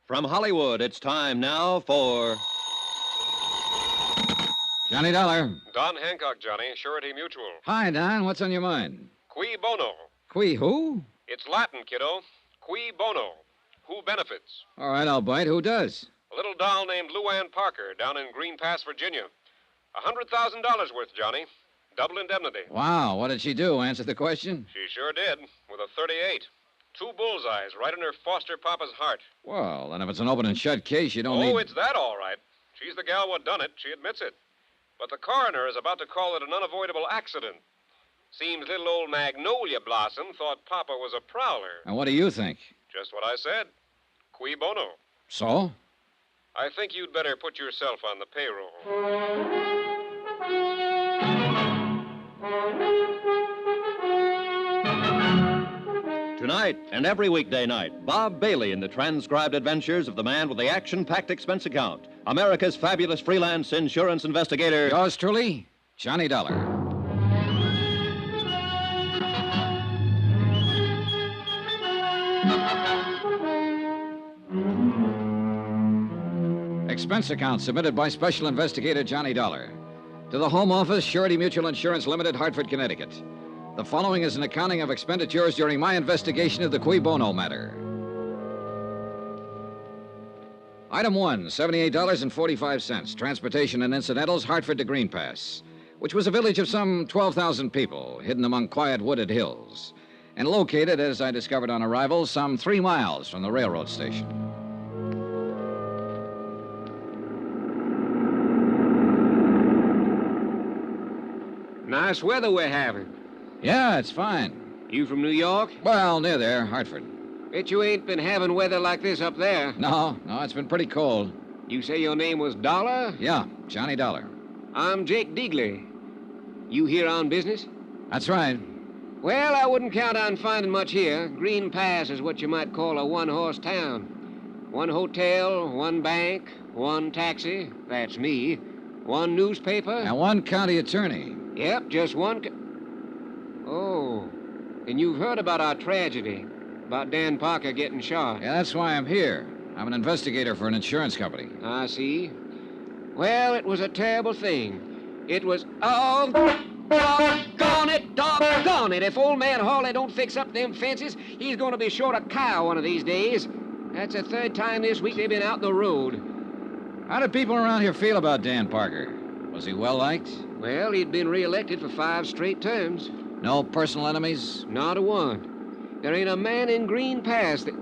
From Hollywood, it's time now for... Johnny Dollar. Don Hancock, Johnny. Surety Mutual. Hi, Don. What's on your mind? Cui Bono. Cui who? It's Latin, kiddo. Cui Bono. Who benefits? All right, I'll bite. Who does? A little doll named Luann Parker down in Green Pass, Virginia. $100,000 worth, Johnny. Double indemnity. Wow, what did she do? Answer the question? She sure did, with a 38. 2 bullseyes right in her foster papa's heart. Well, then if it's an open and shut case, you don't need... Oh, it's that all right. She's the gal what done it. She admits it. But the coroner is about to call it an unavoidable accident. Seems little old Magnolia Blossom thought Papa was a prowler. And what do you think? Just what I said. Cui bono. So? I think you'd better put yourself on the payroll. Tonight and every weekday night, Bob Bailey in the transcribed adventures of the man with the action-packed expense account, America's fabulous freelance insurance investigator... Yours truly, Johnny Dollar. Expense account submitted by Special Investigator Johnny Dollar. To the Home Office, Surety Mutual Insurance Limited, Hartford, Connecticut. The following is an accounting of expenditures during my investigation of the Cui Bono matter. Item 1, $78.45. Transportation and incidentals, Hartford to Green Pass, which was a village of some 12,000 people, hidden among quiet wooded hills, and located, as I discovered on arrival, some 3 miles from the railroad station. Nice weather we're having. Yeah, it's fine. You from New York? Well, near there, Hartford. Bet you ain't been having weather like this up there. No, it's been pretty cold. You say your name was Dollar? Yeah, Johnny Dollar. I'm Jake Deagley. You here on business? That's right. Well, I wouldn't count on finding much here. Green Pass is what you might call a one-horse town. 1 hotel, 1 bank, 1 taxi, that's me, 1 newspaper. And 1 county attorney. Yep, just 1... Oh, and you've heard about our tragedy, about Dan Parker getting shot. Yeah, that's why I'm here. I'm an investigator for an insurance company. I see. Well, it was a terrible thing. It was... Oh, doggone it. If old man Hawley don't fix up them fences, he's going to be short a cow one of these days. That's the 3rd time this week they've been out the road. How do people around here feel about Dan Parker? Was he well-liked? Well, he'd been reelected for 5 straight terms. No personal enemies? Not a one. There ain't a man in Green Pass that...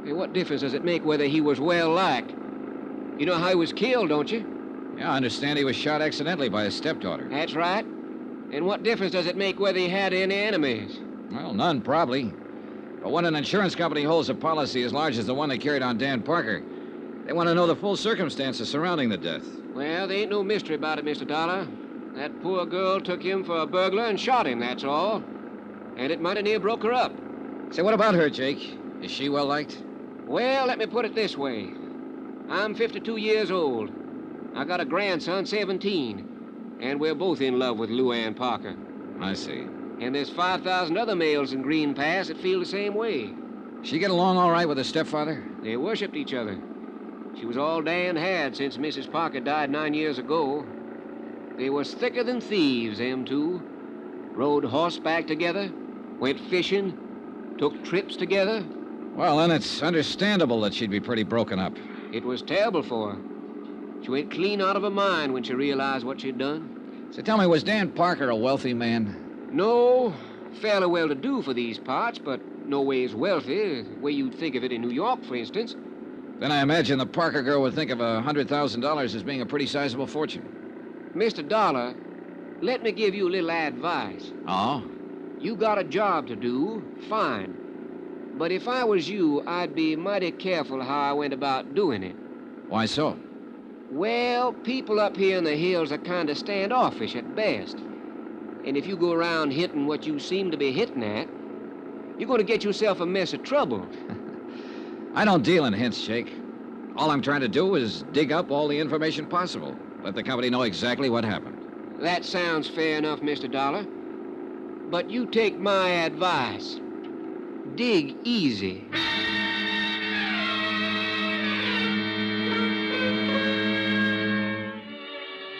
Hey, what difference does it make whether he was well-liked? You know how he was killed, don't you? Yeah, I understand he was shot accidentally by his stepdaughter. That's right. And what difference does it make whether he had any enemies? Well, none, probably. But when an insurance company holds a policy as large as the one they carried on Dan Parker, they want to know the full circumstances surrounding the death. Well, there ain't no mystery about it, Mr. Dollar. That poor girl took him for a burglar and shot him, that's all. And it mighty near broke her up. Say, what about her, Jake? Is she well-liked? Well, let me put it this way. I'm 52 years old. I got a grandson, 17. And we're both in love with Luann Parker. I see. And there's 5,000 other males in Green Pass that feel the same way. She get along all right with her stepfather? They worshipped each other. She was all Dan had since Mrs. Parker died 9 years ago. They was thicker than thieves, them two. Rode horseback together, went fishing, took trips together. Well, then it's understandable that she'd be pretty broken up. It was terrible for her. She went clean out of her mind when she realized what she'd done. So tell me, was Dan Parker a wealthy man? No, fairly well-to-do for these parts, but no ways wealthy, the way you'd think of it in New York, for instance. Then I imagine the Parker girl would think of $100,000 as being a pretty sizable fortune. Mr. Dollar, let me give you a little advice. Oh? You got a job to do, fine. But if I was you, I'd be mighty careful how I went about doing it. Why so? Well, people up here in the hills are kind of standoffish at best. And if you go around hitting what you seem to be hitting at, you're going to get yourself a mess of trouble. I don't deal in hints, Jake. All I'm trying to do is dig up all the information possible. Let the company know exactly what happened. That sounds fair enough, Mr. Dollar. But you take my advice. Dig easy.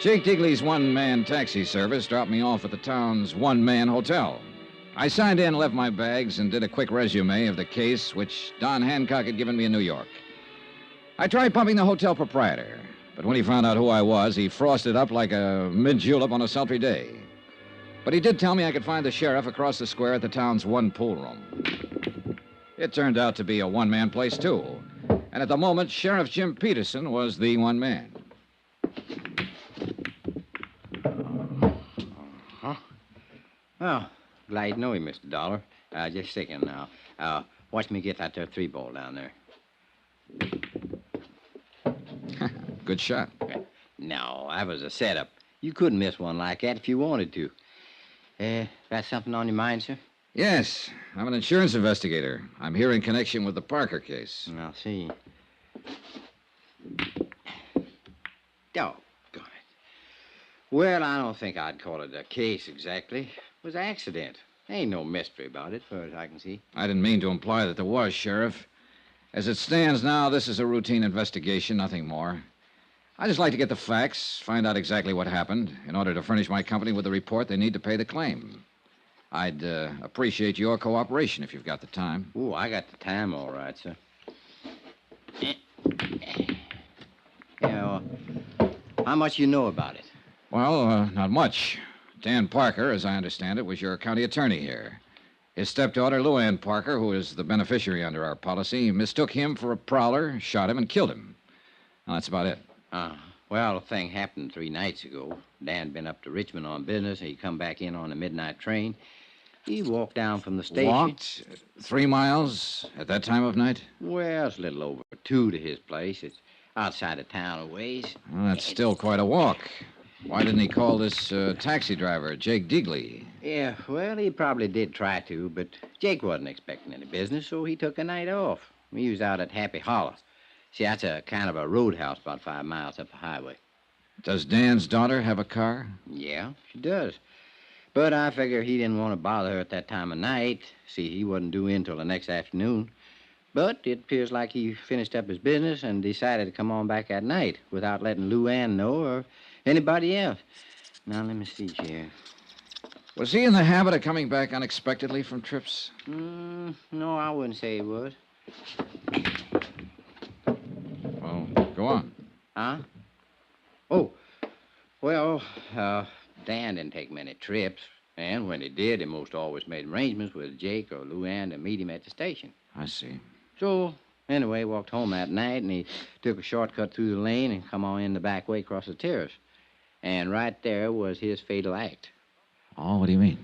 Jake Digley's one-man taxi service dropped me off at the town's one-man hotel. I signed in, left my bags, and did a quick resume of the case which Don Hancock had given me in New York. I tried pumping the hotel proprietor, but when he found out who I was, he frosted up like a mid-julep on a sultry day. But he did tell me I could find the sheriff across the square at the town's one pool room. It turned out to be a one-man place, too. And at the moment, Sheriff Jim Peterson was the one man. Well, glad to know you, Mr. Dollar. Just a second now. Watch me get that there 3-ball down there. Good shot. No, that was a setup. You couldn't miss one like that if you wanted to. Got something on your mind, sir? Yes, I'm an insurance investigator. I'm here in connection with the Parker case. I'll see. Doggone it. Well, I don't think I'd call it a case exactly. It was an accident. Ain't no mystery about it, as far as I can see. I didn't mean to imply that there was, Sheriff. As it stands now, this is a routine investigation, nothing more. I'd just like to get the facts, find out exactly what happened, in order to furnish my company with the report they need to pay the claim. I'd appreciate your cooperation if you've got the time. Oh, I got the time all right, sir. Yeah, how much you know about it? Well, not much. Dan Parker, as I understand it, was your county attorney here. His stepdaughter, Luann Parker, who is the beneficiary under our policy, mistook him for a prowler, shot him, and killed him. Well, that's about it. Well, the thing happened 3 nights ago. Dan been up to Richmond on business. He come back in on a midnight train. He walked down from the station. Walked 3 miles at that time of night? Well, it's a little over 2 to his place. It's outside of town a ways. Well, that's still quite a walk. Why didn't he call this taxi driver, Jake Digley? Yeah, well, he probably did try to, but Jake wasn't expecting any business, so he took a night off. He was out at Happy Hollow. See, that's a kind of a roadhouse about 5 miles up the highway. Does Dan's daughter have a car? Yeah, she does. But I figure he didn't want to bother her at that time of night. See, he wasn't due in till the next afternoon. But it appears like he finished up his business and decided to come on back at night without letting Luann know or anybody else. Now, let me see here. Was he in the habit of coming back unexpectedly from trips? No, I wouldn't say he was. Well, go on. Huh? Oh, well, Dan didn't take many trips. And when he did, he most always made arrangements with Jake or Luann to meet him at the station. I see. So, anyway, walked home that night, and he took a shortcut through the lane and come on in the back way across the terrace. And right there was his fatal act. Oh, what do you mean?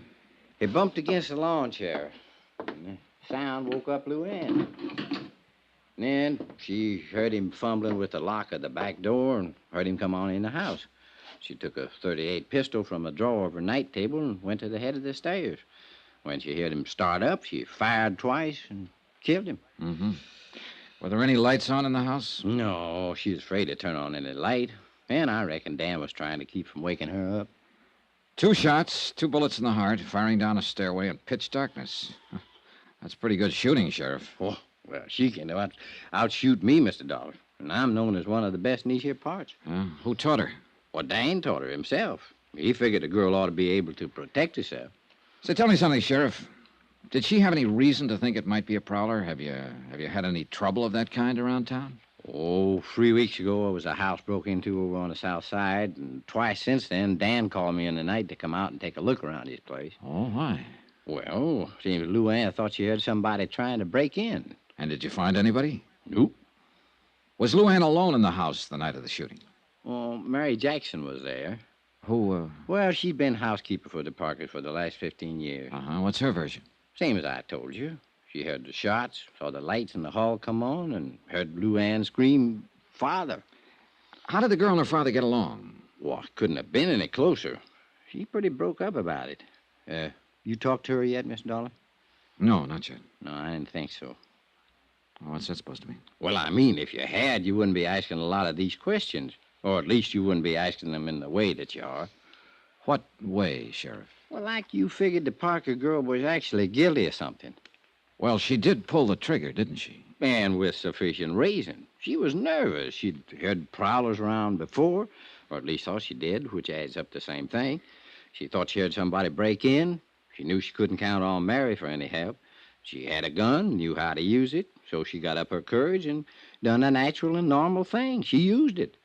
He bumped against the lawn chair. And the sound woke up Luann. And then she heard him fumbling with the lock of the back door and heard him come on in the house. She took a .38 pistol from a drawer of her night table and went to the head of the stairs. When she heard him start up, she fired twice and killed him. Mm-hmm. Were there any lights on in the house? No, she was afraid to turn on any light. And I reckon Dan was trying to keep from waking her up. 2 shots, 2 bullets in the heart, firing down a stairway in pitch darkness. That's pretty good shooting, Sheriff. Oh, well, she can outshoot me, Mr. Dollar. And I'm known as one of the best in these here parts. Who taught her? Well, Dan taught her himself. He figured a girl ought to be able to protect herself. So tell me something, Sheriff. Did she have any reason to think it might be a prowler? Have you had any trouble of that kind around town? Oh, 3 weeks ago, there was a house broke into over on the south side, and twice since then, Dan called me in the night to come out and take a look around his place. Oh, why? Well, seems Luann thought she heard somebody trying to break in. And did you find anybody? Nope. Was Luann alone in the house the night of the shooting? Well, Mary Jackson was there. Who, Well, she'd been housekeeper for the Parkers for the last 15 years. What's her version? Same as I told you. She heard the shots, saw the lights in the hall come on, and heard Luann scream, "Father." How did the girl and her father get along? Well, couldn't have been any closer. She pretty broke up about it. You talked to her yet, Mr. Dollar? No, not yet. No, I didn't think so. Oh, what's that supposed to mean? Well, I mean, if you had, you wouldn't be asking a lot of these questions. Or at least you wouldn't be asking them in the way that you are. What way, Sheriff? Well, like you figured the Parker girl was actually guilty of something. Well, she did pull the trigger, didn't she? And with sufficient reason. She was nervous. She'd heard prowlers around before. Or at least thought she did, which adds up the same thing. She thought she heard somebody break in. She knew she couldn't count on Mary for any help. She had a gun, knew how to use it, so she got up her courage and done a natural and normal thing. She used it.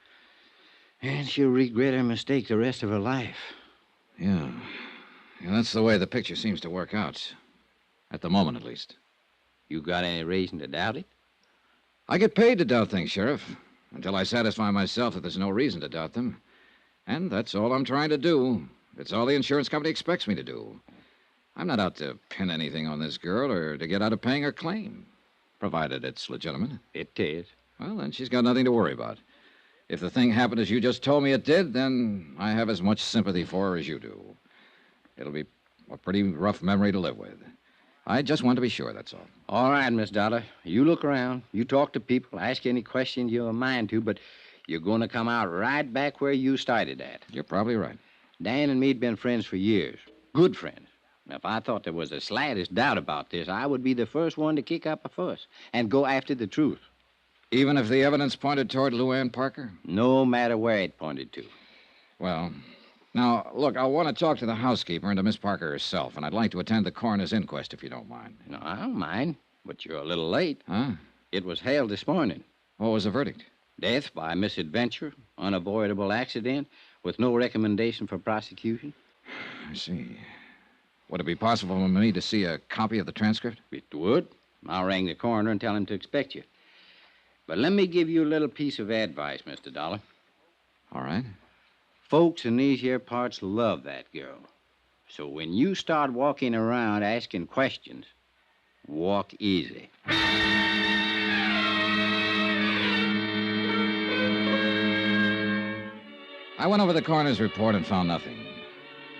And she'll regret her mistake the rest of her life. Yeah. That's the way the picture seems to work out. At the moment, at least. You got any reason to doubt it? I get paid to doubt things, Sheriff, until I satisfy myself that there's no reason to doubt them. And that's all I'm trying to do. It's all the insurance company expects me to do. I'm not out to pin anything on this girl or to get out of paying her claim, provided it's legitimate. It is. Well, then she's got nothing to worry about. If the thing happened as you just told me it did, then I have as much sympathy for her as you do. It'll be a pretty rough memory to live with. I just want to be sure, that's all. All right, Miss Dollar. You look around. You talk to people. Ask any questions you're a mind to, but you're going to come out right back where you started at. You're probably right. Dan and me'd been friends for years. Good friends. Now, if I thought there was the slightest doubt about this, I would be the first one to kick up a fuss and go after the truth. Even if the evidence pointed toward Luann Parker? No matter where it pointed to. Well, now, look, I want to talk to the housekeeper and to Miss Parker herself, and I'd like to attend the coroner's inquest if you don't mind. No, I don't mind, but you're a little late. Huh? It was held this morning. What was the verdict? Death by misadventure, unavoidable accident, with no recommendation for prosecution. I see. Would it be possible for me to see a copy of the transcript? It would. I'll ring the coroner and tell him to expect you. But let me give you a little piece of advice, Mr. Dollar. All right. Folks in these here parts love that girl. So when you start walking around asking questions, walk easy. I went over the coroner's report and found nothing.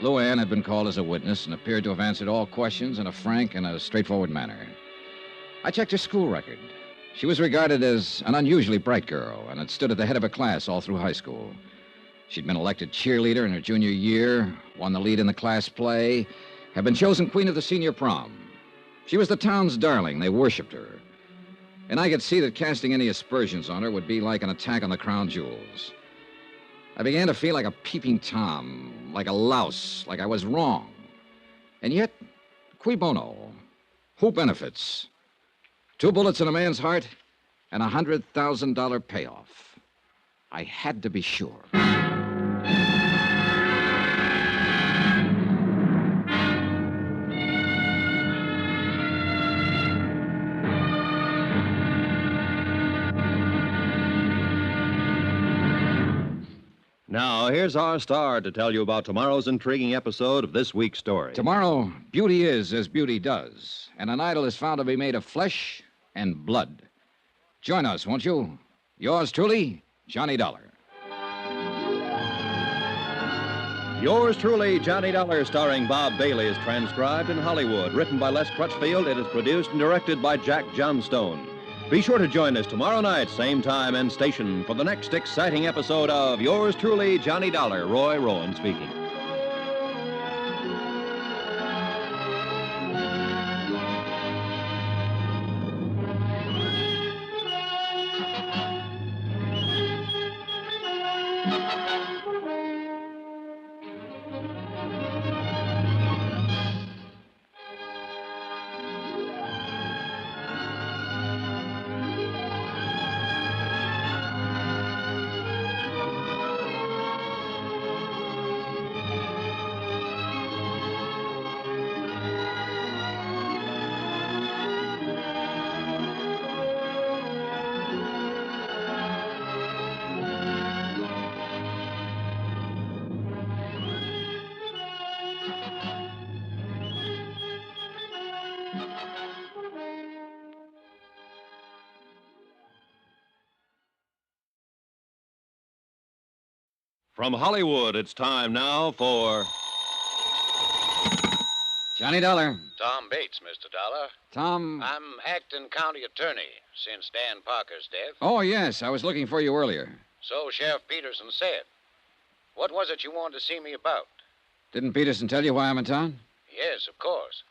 Luann had been called as a witness and appeared to have answered all questions in a frank and a straightforward manner. I checked her school record. She was regarded as an unusually bright girl and had stood at the head of her class all through high school. She'd been elected cheerleader in her junior year, won the lead in the class play, had been chosen queen of the senior prom. She was the town's darling. They worshipped her. And I could see that casting any aspersions on her would be like an attack on the crown jewels. I began to feel like a peeping Tom, like a louse, like I was wrong. And yet, cui bono? Who benefits? 2 bullets in a man's heart and a $100,000 payoff. I had to be sure. Now, here's our star to tell you about tomorrow's intriguing episode of this week's story. Tomorrow, beauty is as beauty does, and an idol is found to be made of flesh and blood. Join us, won't you? Yours truly, Johnny Dollar. Yours truly, Johnny Dollar, starring Bob Bailey, is transcribed in Hollywood. Written by Les Crutchfield, it is produced and directed by Jack Johnstone. Be sure to join us tomorrow night, same time and station, for the next exciting episode of Yours truly, Johnny Dollar. Roy Rowan speaking. From Hollywood, it's time now for... Johnny Dollar. Tom Bates, Mr. Dollar. Tom. I'm acting county attorney since Dan Parker's death. Oh, yes, I was looking for you earlier. So Sheriff Peterson said. What was it you wanted to see me about? Didn't Peterson tell you why I'm in town? Yes, of course.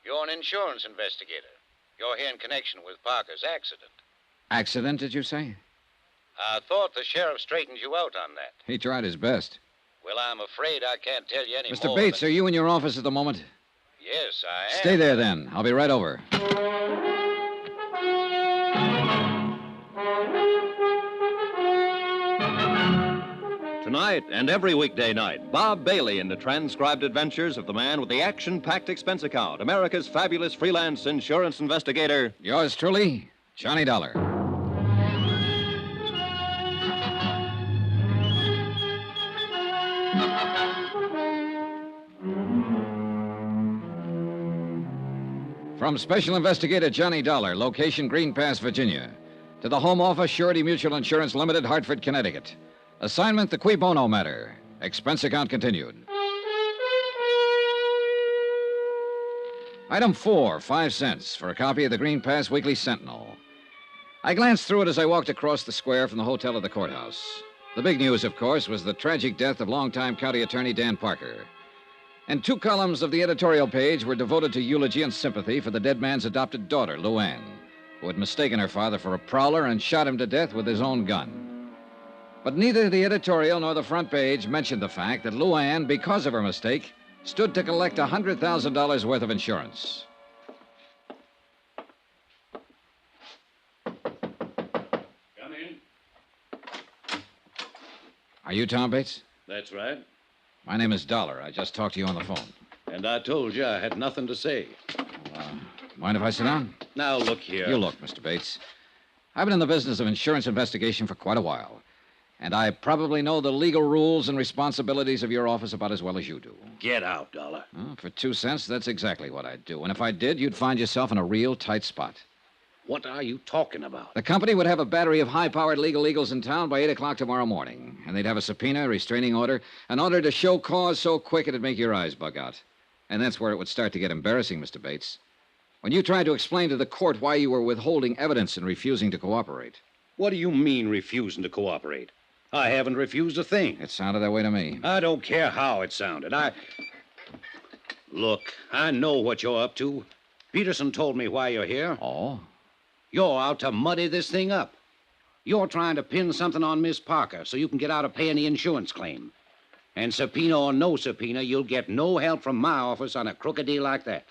You're an insurance investigator. You're here in connection with Parker's accident. Accident, did you say? I thought the sheriff straightened you out on that. He tried his best. Well, I'm afraid I can't tell you any more. Mr. Bates, are you in your office at the moment? Yes, I am. Stay there, then. I'll be right over. Tonight and every weekday night, Bob Bailey in the transcribed adventures of the man with the action-packed expense account, America's fabulous freelance insurance investigator. Yours truly, Johnny Dollar. From Special Investigator Johnny Dollar, location Green Pass, Virginia, to the Home Office, Surety Mutual Insurance Limited, Hartford, Connecticut. Assignment, the Cui Bono Matter. Expense account continued. Item 4, 5 cents for a copy of the Green Pass Weekly Sentinel. I glanced through it as I walked across the square from the hotel to the courthouse. The big news, of course, was the tragic death of longtime county attorney Dan Parker. And 2 columns of the editorial page were devoted to eulogy and sympathy for the dead man's adopted daughter, Luann, who had mistaken her father for a prowler and shot him to death with his own gun. But neither the editorial nor the front page mentioned the fact that Luann, because of her mistake, stood to collect $100,000 worth of insurance. Come in. Are you Tom Bates? That's right. My name is Dollar. I just talked to you on the phone. And I told you I had nothing to say. Mind if I sit down? Now, look here. You look, Mr. Bates. I've been in the business of insurance investigation for quite a while. And I probably know the legal rules and responsibilities of your office about as well as you do. Get out, Dollar. Well, for 2 cents, that's exactly what I'd do. And if I did, you'd find yourself in a real tight spot. What are you talking about? The company would have a battery of high-powered legal eagles in town by 8 o'clock tomorrow morning. And they'd have a subpoena, a restraining order, an order to show cause so quick it'd make your eyes bug out. And that's where it would start to get embarrassing, Mr. Bates. When you tried to explain to the court why you were withholding evidence and refusing to cooperate. What do you mean, refusing to cooperate? I haven't refused a thing. It sounded that way to me. I don't care how it sounded. Look, I know what you're up to. Peterson told me why you're here. Oh? You're out to muddy this thing up. You're trying to pin something on Miss Parker so you can get out of paying the insurance claim. And subpoena or no subpoena, you'll get no help from my office on a crooked deal like that.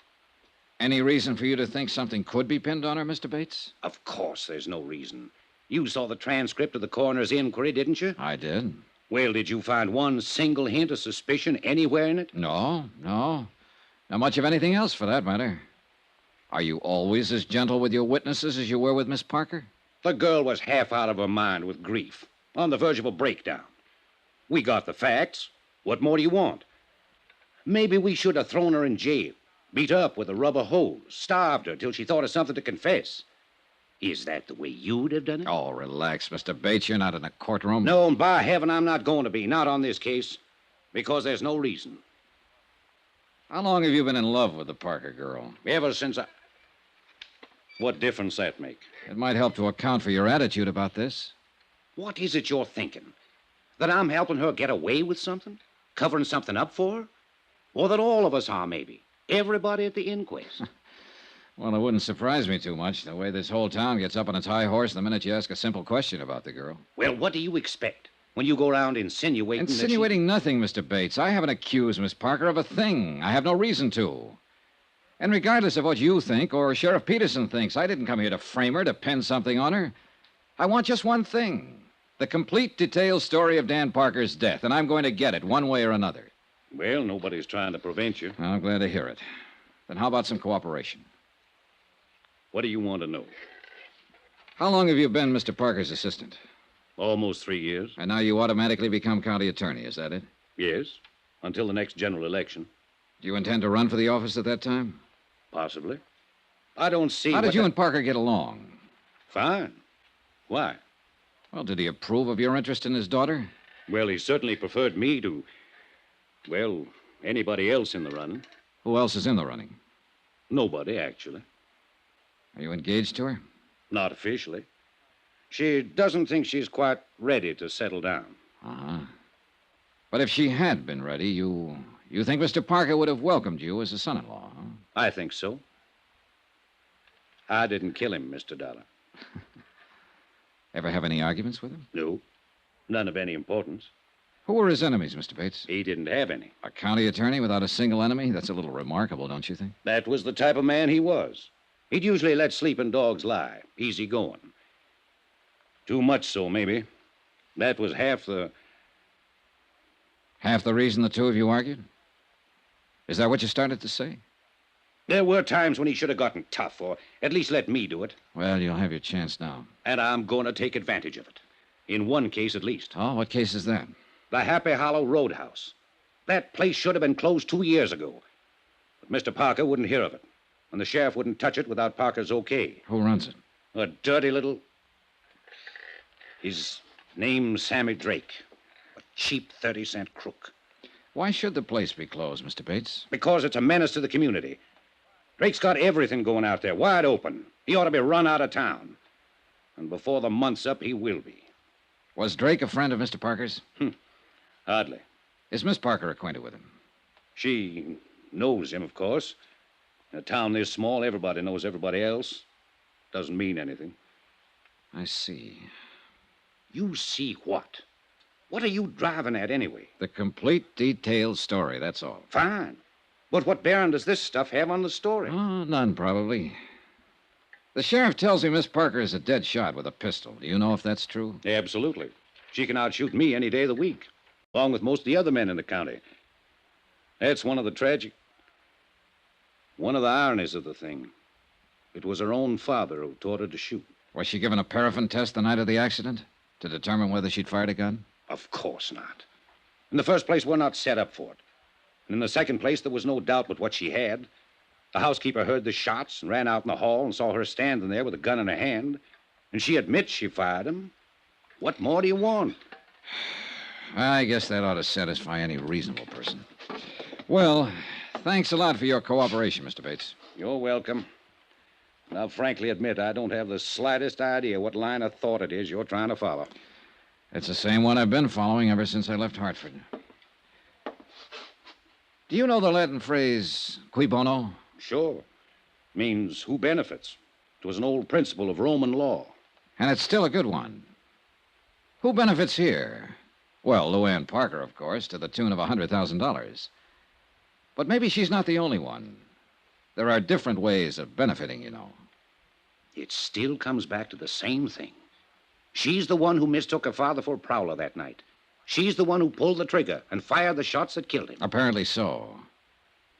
Any reason for you to think something could be pinned on her, Mr. Bates? Of course there's no reason. You saw the transcript of the coroner's inquiry, didn't you? I did. Well, did you find one single hint of suspicion anywhere in it? No. Not much of anything else, for that matter. Are you always as gentle with your witnesses as you were with Miss Parker? The girl was half out of her mind with grief, on the verge of a breakdown. We got the facts. What more do you want? Maybe we should have thrown her in jail, beat her up with a rubber hose, starved her till she thought of something to confess. Is that the way you'd have done it? Oh, relax, Mr. Bates. You're not in a courtroom. No, and by heaven, I'm not going to be. Not on this case. Because there's no reason. How long have you been in love with the Parker girl? Ever since I... What difference that make? It might help to account for your attitude about this. What is it you're thinking? That I'm helping her get away with something? Covering something up for her? Or that all of us are, maybe? Everybody at the inquest? Well, it wouldn't surprise me too much, the way this whole town gets up on its high horse the minute you ask a simple question about the girl. Well, what do you expect when you go around insinuating Insinuating nothing, Mr. Bates. I haven't accused Miss Parker of a thing. I have no reason to. And regardless of what you think or Sheriff Peterson thinks, I didn't come here to frame her, to pin something on her. I want just one thing. The complete detailed story of Dan Parker's death, and I'm going to get it one way or another. Well, nobody's trying to prevent you. I'm glad to hear it. Then how about some cooperation? What do you want to know? How long have you been Mr. Parker's assistant? Almost 3 years. And now you automatically become county attorney, is that it? Yes, until the next general election. Do you intend to run for the office at that time? Possibly. I don't see... How did you and Parker get along? Fine. Why? Well, did he approve of your interest in his daughter? Well, he certainly preferred me to... Well, anybody else in the running. Who else is in the running? Nobody, actually. Are you engaged to her? Not officially. She doesn't think she's quite ready to settle down. Uh-huh. But if she had been ready, you think Mr. Parker would have welcomed you as a son-in-law, huh? I think so. I didn't kill him, Mr. Dollar. Ever have any arguments with him? No, none of any importance. Who were his enemies, Mr. Bates? He didn't have any. A county attorney without a single enemy? That's a little remarkable, don't you think? That was the type of man he was. He'd usually let sleeping dogs lie, easy going. Too much so, maybe. That was half the... Half the reason the two of you argued? Is that what you started to say? There were times when he should have gotten tough, or at least let me do it. Well, you'll have your chance now. And I'm going to take advantage of it. In one case, at least. Oh, what case is that? The Happy Hollow Roadhouse. That place should have been closed 2 years ago. But Mr. Parker wouldn't hear of it. And the sheriff wouldn't touch it without Parker's okay. Who runs it? A dirty little... His name's Sammy Drake. A cheap 30-cent crook. Why should the place be closed, Mr. Bates? Because it's a menace to the community. Drake's got everything going out there, wide open. He ought to be run out of town. And before the month's up, he will be. Was Drake a friend of Mr. Parker's? Hardly. Is Miss Parker acquainted with him? She knows him, of course. In a town this small, everybody knows everybody else. Doesn't mean anything. I see. You see what? What are you driving at, anyway? The complete, detailed story, that's all. Fine. But what bearing does this stuff have on the story? Oh, none, probably. The sheriff tells me Miss Parker is a dead shot with a pistol. Do you know if that's true? Absolutely. She can outshoot me any day of the week, along with most of the other men in the county. That's one of the ironies of the thing. It was her own father who taught her to shoot. Was she given a paraffin test the night of the accident to determine whether she'd fired a gun? Of course not. In the first place, we're not set up for it. And in the second place, there was no doubt but what she had. The housekeeper heard the shots and ran out in the hall and saw her standing there with a gun in her hand. And she admits she fired him. What more do you want? I guess that ought to satisfy any reasonable person. Well, thanks a lot for your cooperation, Mr. Bates. You're welcome. And I'll frankly admit I don't have the slightest idea what line of thought it is you're trying to follow. It's the same one I've been following ever since I left Hartford. Do you know the Latin phrase, cui bono? Sure. Means who benefits. It was an old principle of Roman law. And it's still a good one. Who benefits here? Well, Luann Parker, of course, to the tune of $100,000. But maybe she's not the only one. There are different ways of benefiting, you know. It still comes back to the same thing. She's the one who mistook her father for a prowler that night. She's the one who pulled the trigger and fired the shots that killed him. Apparently so.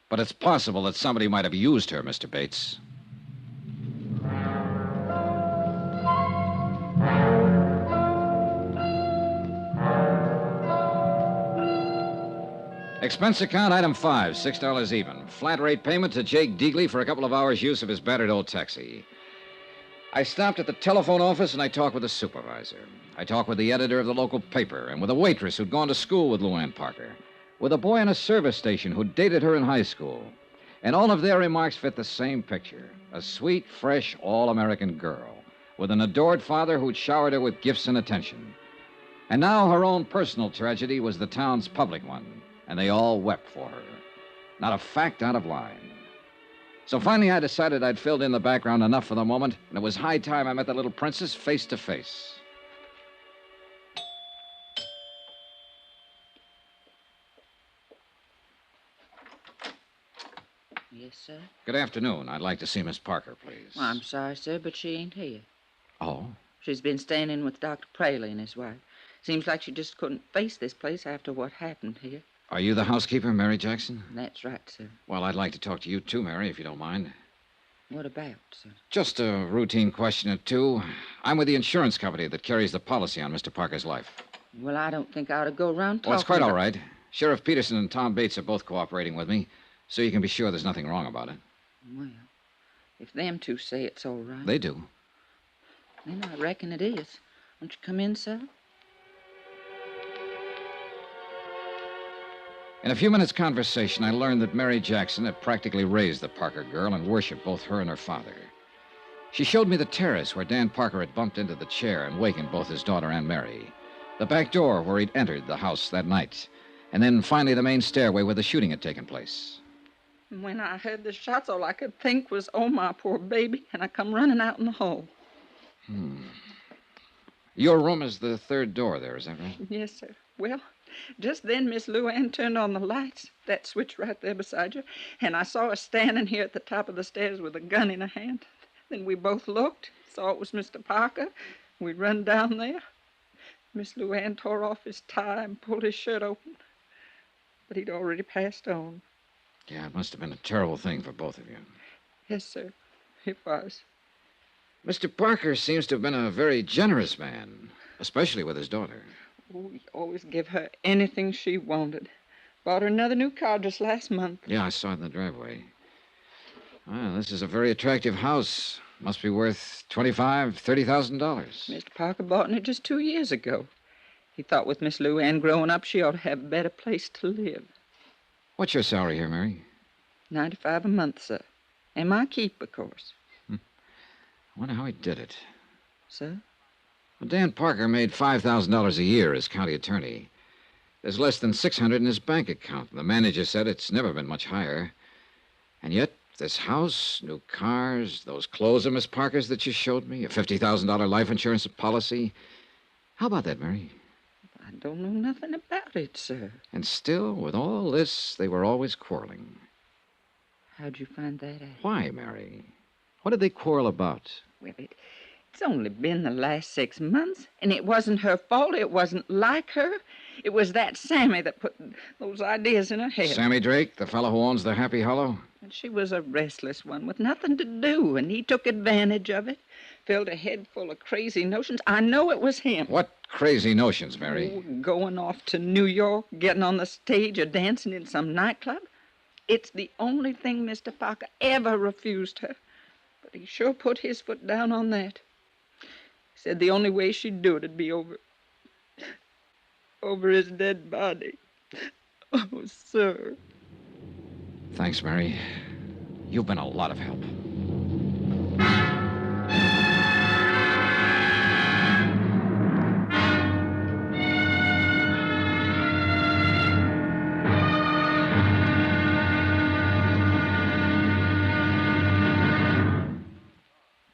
But it's possible that somebody might have used her, Mr. Bates. Expense account, item 5, $6 even. Flat rate payment to Jake Deagley for a couple of hours' use of his battered old taxi. I stopped at the telephone office and I talked with the supervisor. I talked with the editor of the local paper and with a waitress who'd gone to school with Luann Parker, with a boy in a service station who dated her in high school. And all of their remarks fit the same picture. A sweet, fresh, all-American girl with an adored father who'd showered her with gifts and attention. And now her own personal tragedy was the town's public one. And they all wept for her. Not a fact out of line. So finally I decided I'd filled in the background enough for the moment, and it was high time I met the little princess face to face. Yes, sir? Good afternoon. I'd like to see Miss Parker, please. Well, I'm sorry, sir, but she ain't here. Oh? She's been staying in with Dr. Praley and his wife. Seems like she just couldn't face this place after what happened here. Are you the housekeeper, Mary Jackson? That's right, sir. Well, I'd like to talk to you too, Mary, if you don't mind. What about, sir? Just a routine question or two. I'm with the insurance company that carries the policy on Mr. Parker's life. Well, I don't think I ought to go around talking Well, it's quite about... all right. Sheriff Peterson and Tom Bates are both cooperating with me, so you can be sure there's nothing wrong about it. Well, if them two say it's all right... They do. Then I reckon it is. Won't you come in, sir? In a few minutes' conversation, I learned that Mary Jackson had practically raised the Parker girl and worshipped both her and her father. She showed me the terrace where Dan Parker had bumped into the chair and wakened both his daughter and Mary, the back door where he'd entered the house that night, and then finally the main stairway where the shooting had taken place. When I heard the shots, all I could think was, oh, my poor baby, and I come running out in the hall. Your room is the third door there, is that right? Yes, sir. Well, just then Miss Luann turned on the lights, that switch right there beside you, and I saw her standing here at the top of the stairs with a gun in her hand. Then we both looked, saw it was Mr. Parker. We run down there. Miss Luann tore off his tie and pulled his shirt open, but he'd already passed on. Yeah, it must have been a terrible thing for both of you. Yes, sir, it was. Mr. Parker seems to have been a very generous man, especially with his daughter. Oh, he always gave her anything she wanted. Bought her another new car just last month. Yeah, I saw it in the driveway. Well, this is a very attractive house. Must be worth $25,000, $30,000. Mr. Parker bought it just 2 years ago. He thought with Miss Luann growing up, she ought to have a better place to live. What's your salary here, Mary? $95 a month, sir. And my keep, of course. I wonder how he did it. Sir? Well, Dan Parker made $5,000 a year as county attorney. There's less than $600 in his bank account. The manager said it's never been much higher. And yet, this house, new cars, those clothes of Miss Parker's that you showed me, a $50,000 life insurance policy. How about that, Mary? I don't know nothing about it, sir. And still, with all this, they were always quarreling. How'd you find that out? Why, Mary? What did they quarrel about? Well, it's only been the last 6 months, and it wasn't her fault. It wasn't like her. It was that Sammy that put those ideas in her head. Sammy Drake, the fellow who owns the Happy Hollow? And she was a restless one with nothing to do, and he took advantage of it. Filled her head full of crazy notions. I know it was him. What crazy notions, Mary? Oh, going off to New York, getting on the stage, or dancing in some nightclub. It's the only thing Mr. Parker ever refused her. But he sure put his foot down on that. He said the only way she'd do it'd be over his dead body. Oh, sir. Thanks, Mary. You've been a lot of help.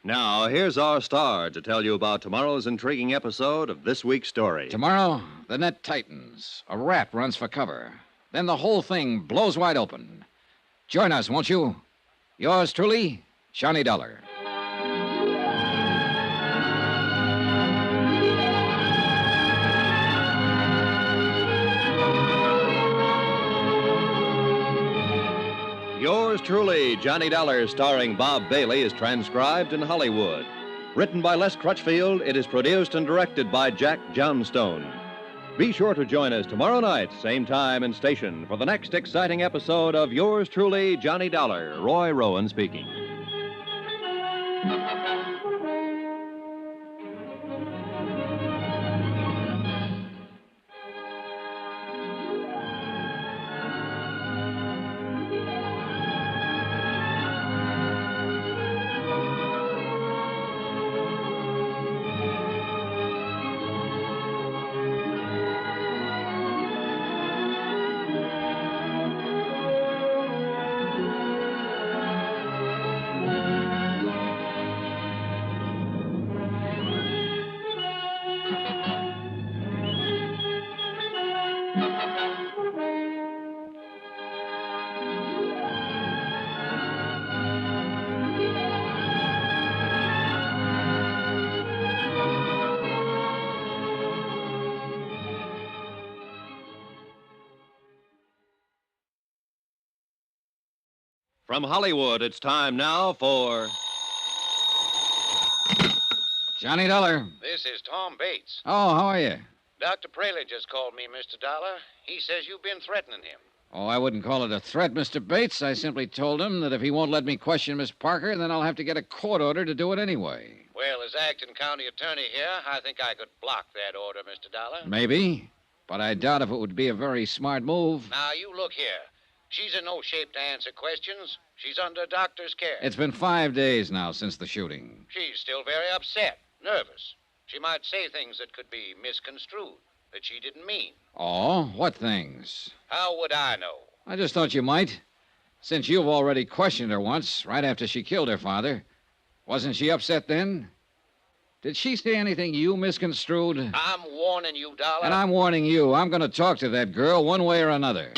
Now, here's our star to tell you about tomorrow's intriguing episode of this week's story. Tomorrow, the net tightens. A rat runs for cover. Then the whole thing blows wide open. Join us, won't you? Yours truly, Johnny Dollar. Yours truly, Johnny Dollar, starring Bob Bailey, is transcribed in Hollywood. Written by Les Crutchfield, it is produced and directed by Jack Johnstone. Be sure to join us tomorrow night, same time and station, for the next exciting episode of Yours truly, Johnny Dollar. Roy Rowan speaking. From Hollywood, it's time now for... Johnny Dollar. This is Tom Bates. Oh, how are you? Dr. Praley just called me, Mr. Dollar. He says you've been threatening him. Oh, I wouldn't call it a threat, Mr. Bates. I simply told him that if he won't let me question Miss Parker, then I'll have to get a court order to do it anyway. Well, as acting county attorney here, I think I could block that order, Mr. Dollar. Maybe, but I doubt if it would be a very smart move. Now, you look here. She's in no shape to answer questions. She's under doctor's care. It's been 5 days now since the shooting. She's still very upset, nervous. She might say things that could be misconstrued, that she didn't mean. Oh, what things? How would I know? I just thought you might. Since you've already questioned her once, right after she killed her father. Wasn't she upset then? Did she say anything you misconstrued? I'm warning you, Dollar. And I'm warning you, I'm going to talk to that girl one way or another.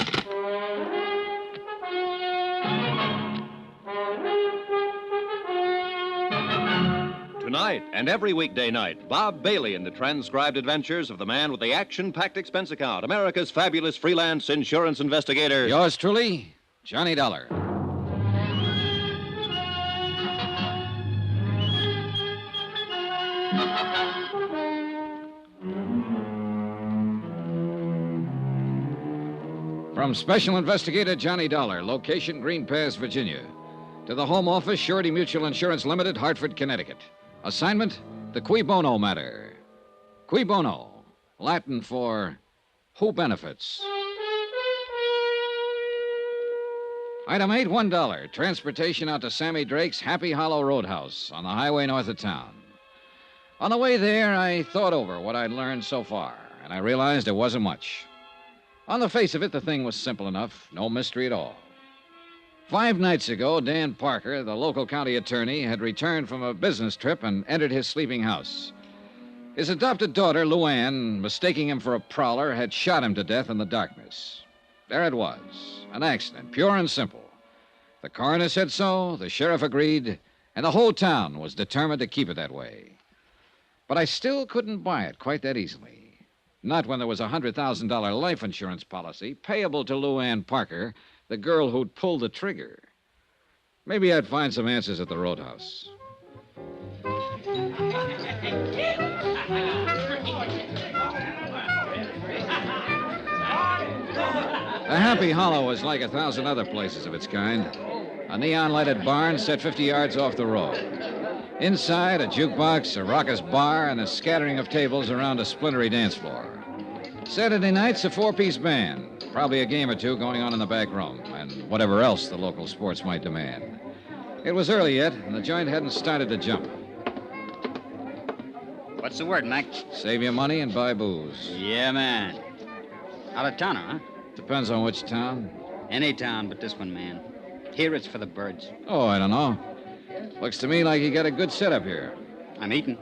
Tonight and every weekday night, Bob Bailey in the transcribed adventures of the man with the action-packed expense account, America's fabulous freelance insurance investigator. Yours truly, Johnny Dollar. From Special Investigator Johnny Dollar, location Green Pass, Virginia, to the Home Office, Surety Mutual Insurance Limited, Hartford, Connecticut. Assignment, the Cui Bono Matter. Cui Bono, Latin for who benefits. Item 8, $1. Transportation out to Sammy Drake's Happy Hollow Roadhouse on the highway north of town. On the way there, I thought over what I'd learned so far, and I realized it wasn't much. On the face of it, the thing was simple enough, no mystery at all. 5 nights ago, Dan Parker, the local county attorney, had returned from a business trip and entered his sleeping house. His adopted daughter, Luann, mistaking him for a prowler, had shot him to death in the darkness. There it was, an accident, pure and simple. The coroner said so, the sheriff agreed, and the whole town was determined to keep it that way. But I still couldn't buy it quite that easily. Not when there was a $100,000 life insurance policy payable to Luann Parker, the girl who'd pulled the trigger. Maybe I'd find some answers at the roadhouse. The Happy Hollow was like 1,000 other places of its kind. A neon-lighted barn set 50 yards off the road. Inside, a jukebox, a raucous bar, and a scattering of tables around a splintery dance floor. Saturday nights, a 4-piece band, probably a game or two going on in the back room, and whatever else the local sports might demand. It was early yet, and the joint hadn't started to jump. What's the word, Mac? Save your money and buy booze. Yeah, man. Out of towner, huh? Depends on which town. Any town but this one, man. Here it's for the birds. Oh, I don't know. Looks to me like you got a good setup here. I'm eating.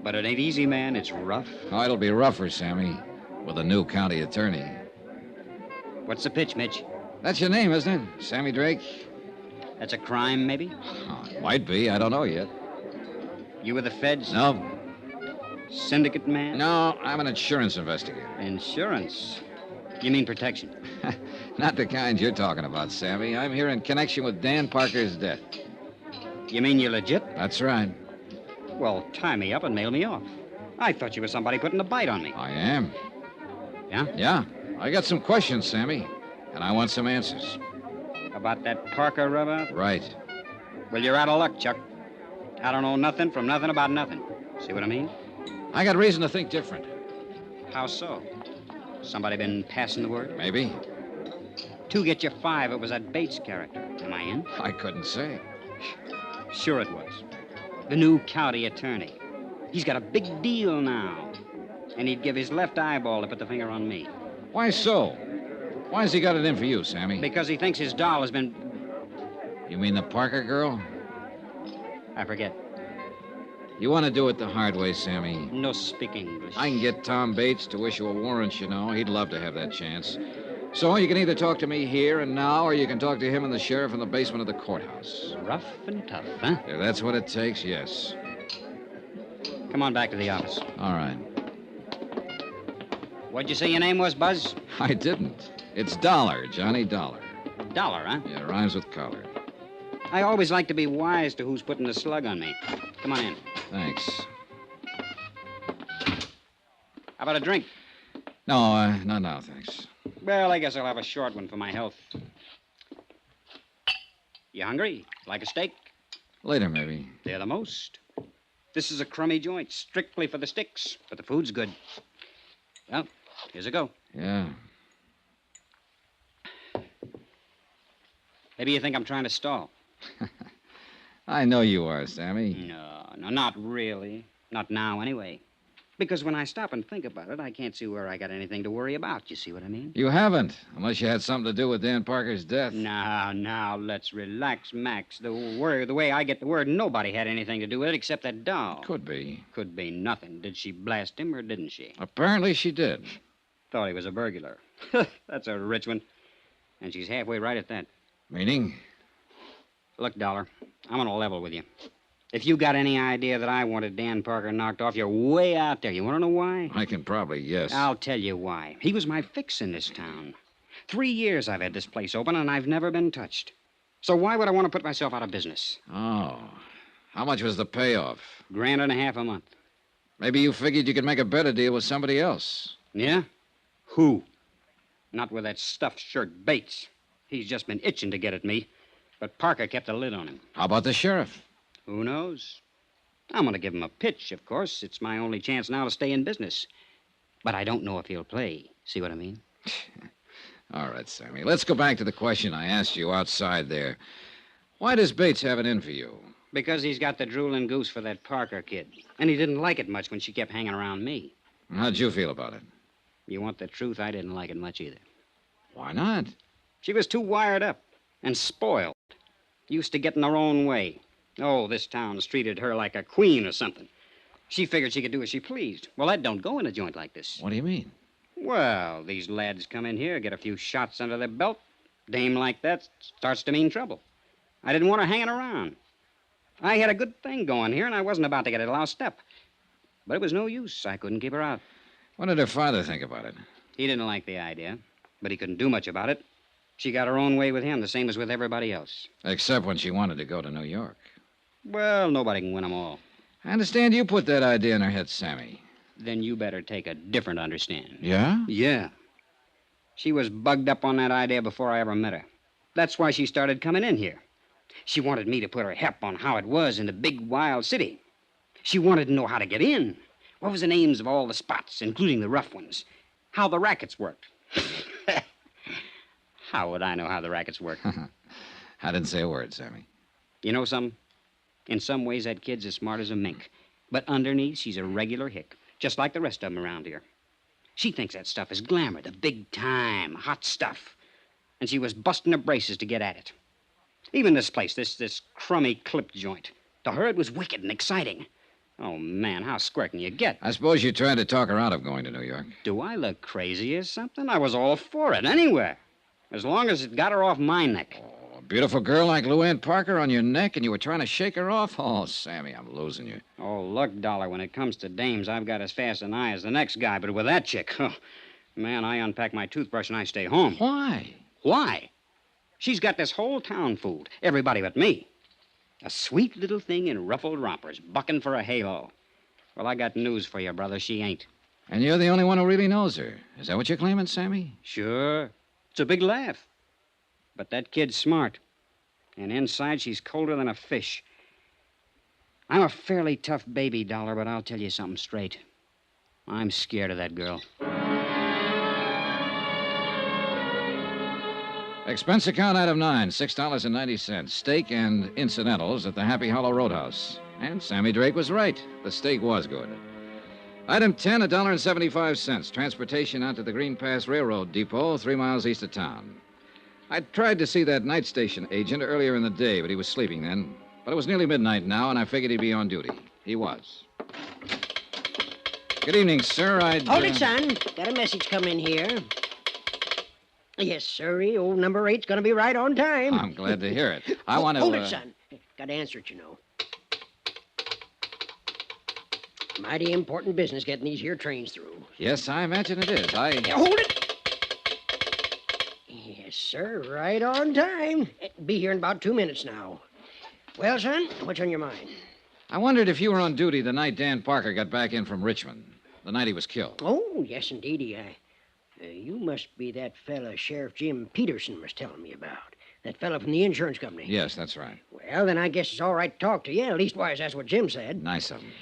But it ain't easy, man. It's rough. Oh, it'll be rougher, Sammy, with a new county attorney. What's the pitch, Mitch? That's your name, isn't it? Sammy Drake? That's a crime, maybe? Oh, it might be. I don't know yet. You with the feds? No. Syndicate man? No, I'm an insurance investigator. Insurance? You mean protection? Not the kind you're talking about, Sammy. I'm here in connection with Dan Parker's death. You mean you're legit? That's right. Well, tie me up and mail me off. I thought you were somebody putting a bite on me. I am. Yeah? Yeah. I got some questions, Sammy, and I want some answers. About that Parker rubber? Right. Well, you're out of luck, Chuck. I don't know nothing from nothing about nothing. See what I mean? I got reason to think different. How so? Somebody been passing the word? Maybe. 2 get you 5. It was that Bates character. Am I in? I couldn't say. Sure it was. The new county attorney. He's got a big deal now. And he'd give his left eyeball to put the finger on me. Why so? Why's he got it in for you, Sammy? Because he thinks his doll has been... You mean the Parker girl? I forget. You want to do it the hard way, Sammy. No speak English. I can get Tom Bates to issue a warrant, you know. He'd love to have that chance. So you can either talk to me here and now, or you can talk to him and the sheriff in the basement of the courthouse. Rough and tough, huh? If that's what it takes, yes. Come on back to the office. All right. What'd you say your name was, Buzz? I didn't. It's Dollar, Johnny Dollar. Dollar, huh? Yeah, rhymes with collar. I always like to be wise to who's putting the slug on me. Come on in. Thanks. How about a drink? No, not now, thanks. Well, I guess I'll have a short one for my health. You hungry? Like a steak? Later, maybe. They're the most. This is a crummy joint, strictly for the sticks, but the food's good. Well, here's a go. Yeah. Maybe you think I'm trying to stall. I know you are, Sammy. No, not really. Not now, anyway. Because when I stop and think about it, I can't see where I got anything to worry about. You see what I mean? You haven't, unless you had something to do with Dan Parker's death. Now, let's relax, Max. The way I get the word, nobody had anything to do with it except that doll. Could be. Could be nothing. Did she blast him or didn't she? Apparently she did. Thought he was a burglar. That's a rich one. And she's halfway right at that. Meaning? Look, Dollar, I'm on a level with you. If you got any idea that I wanted Dan Parker knocked off, you're way out there. You want to know why? I can probably guess. I'll tell you why. He was my fix in this town. 3 years I've had this place open, and I've never been touched. So why would I want to put myself out of business? Oh. How much was the payoff? $1.50 a month. Maybe you figured you could make a better deal with somebody else. Yeah? Who? Not with that stuffed shirt Bates. He's just been itching to get at me. But Parker kept a lid on him. How about the sheriff? Who knows? I'm going to give him a pitch, of course. It's my only chance now to stay in business. But I don't know if he'll play. See what I mean? All right, Sammy. Let's go back to the question I asked you outside there. Why does Bates have it in for you? Because he's got the drooling goose for that Parker kid. And he didn't like it much when she kept hanging around me. How'd you feel about it? You want the truth? I didn't like it much either. Why not? She was too wired up and spoiled. Used to get in her own way. Oh, this town's treated her like a queen or something. She figured she could do as she pleased. Well, that don't go in a joint like this. What do you mean? Well, these lads come in here, get a few shots under their belt. Dame like that starts to mean trouble. I didn't want her hanging around. I had a good thing going here, and I wasn't about to get a lost step. But it was no use. I couldn't keep her out. What did her father think about it? He didn't like the idea, but he couldn't do much about it. She got her own way with him, the same as with everybody else. Except when she wanted to go to New York. Well, nobody can win them all. I understand you put that idea in her head, Sammy. Then you better take a different understanding. Yeah? Yeah. She was bugged up on that idea before I ever met her. That's why she started coming in here. She wanted me to put her hep on how it was in the big, wild city. She wanted to know how to get in. What was the names of all the spots, including the rough ones? How the rackets worked. How would I know how the rackets work? I didn't say a word, Sammy. You know something? In some ways, that kid's as smart as a mink. But underneath, she's a regular hick, just like the rest of them around here. She thinks that stuff is glamour, the big time, hot stuff. And she was busting her braces to get at it. Even this place, this crummy clip joint. To her, it was wicked and exciting. Oh, man, how square can you get? I suppose you tried to talk her out of going to New York. Do I look crazy or something? I was all for it, anywhere. As long as it got her off my neck. Oh, a beautiful girl like Luann Parker on your neck, and you were trying to shake her off? Oh, Sammy, I'm losing you. Oh, look, Dollar, when it comes to dames, I've got as fast an eye as the next guy, but with that chick, oh, man, I unpack my toothbrush and I stay home. Why? Why? She's got this whole town fooled. Everybody but me. A sweet little thing in ruffled rompers, bucking for a halo. Well, I got news for you, brother. She ain't. And you're the only one who really knows her. Is that what you're claiming, Sammy? Sure. It's a big laugh. But that kid's smart. And inside, she's colder than a fish. I'm a fairly tough baby, Dollar, but I'll tell you something straight. I'm scared of that girl. Expense account item 9, $6.90. Steak and incidentals at the Happy Hollow Roadhouse. And Sammy Drake was right. The steak was good. Item 10, $1.75. Transportation out to the Green Pass Railroad Depot, 3 miles east of town. I tried to see that night station agent earlier in the day, but he was sleeping then. But it was nearly midnight now, and I figured he'd be on duty. He was. Good evening, sir. Hold it, son. Got a message come in here. Yes, sirree. Old number 8's going to be right on time. I'm glad to hear it. I want to... Hold it, son. Got to answer it, you know. Mighty important business getting these here trains through. Yes, I imagine it is. Hold it! Yes, sir. Right on time. Be here in about 2 minutes now. Well, son, what's on your mind? I wondered if you were on duty the night Dan Parker got back in from Richmond. The night he was killed. Oh, yes, indeedy. You must be that fella Sheriff Jim Peterson was telling me about. That fella from the insurance company. Yes, that's right. Well, then I guess it's all right to talk to you. Leastwise, that's what Jim said. Nice of him.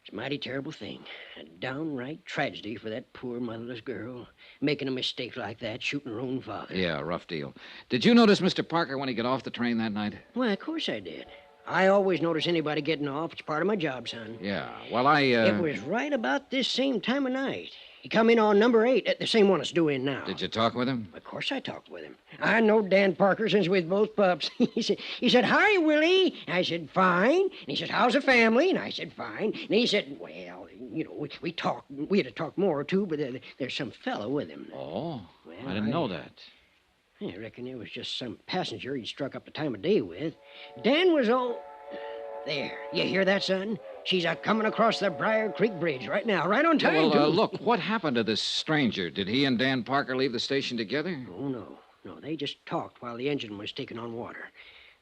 It's a mighty terrible thing. A downright tragedy for that poor motherless girl. Making a mistake like that, shooting her own father. Yeah, rough deal. Did you notice Mr. Parker when he got off the train that night? Why, of course I did. I always notice anybody getting off. It's part of my job, son. Yeah, well, It was right about this same time of night. He come in on number 8, the same one that's due in now. Did you talk with him? Of course I talked with him. I know Dan Parker since we was both pups. he said, "Hi, Willie." I said, "Fine." And he said, "How's the family?" And I said, "Fine." And he said, "Well, you know, we talked. We had to talk more, too, but there's some fellow with him." Oh, Well, I didn't know that. I reckon it was just some passenger he'd struck up the time of day with. Dan was all... There. You hear that, son? She's a-coming across the Briar Creek Bridge right now, right on time, Well, too. look, what happened to this stranger? Did he and Dan Parker leave the station together? Oh, no. No, they just talked while the engine was taking on water.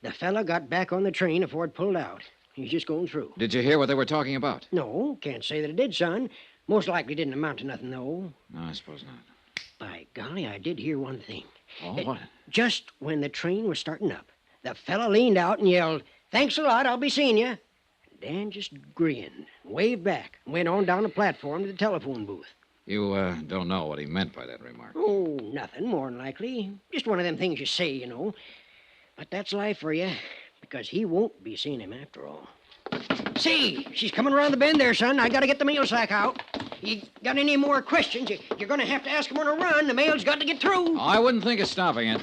The fella got back on the train before it pulled out. He's just going through. Did you hear what they were talking about? No, can't say that it did, son. Most likely didn't amount to nothing, though. No, I suppose not. By golly, I did hear one thing. Oh, what? Just when the train was starting up, the fella leaned out and yelled, "Thanks a lot, I'll be seeing you." Dan just grinned, waved back, and went on down the platform to the telephone booth. You don't know what he meant by that remark. Oh, nothing, more than likely. Just one of them things you say, you know. But that's life for you, because he won't be seeing him after all. See, she's coming around the bend there, son. I gotta get the mail sack out. You got any more questions? You're gonna have to ask him on a run. The mail's got to get through. Oh, I wouldn't think of stopping it.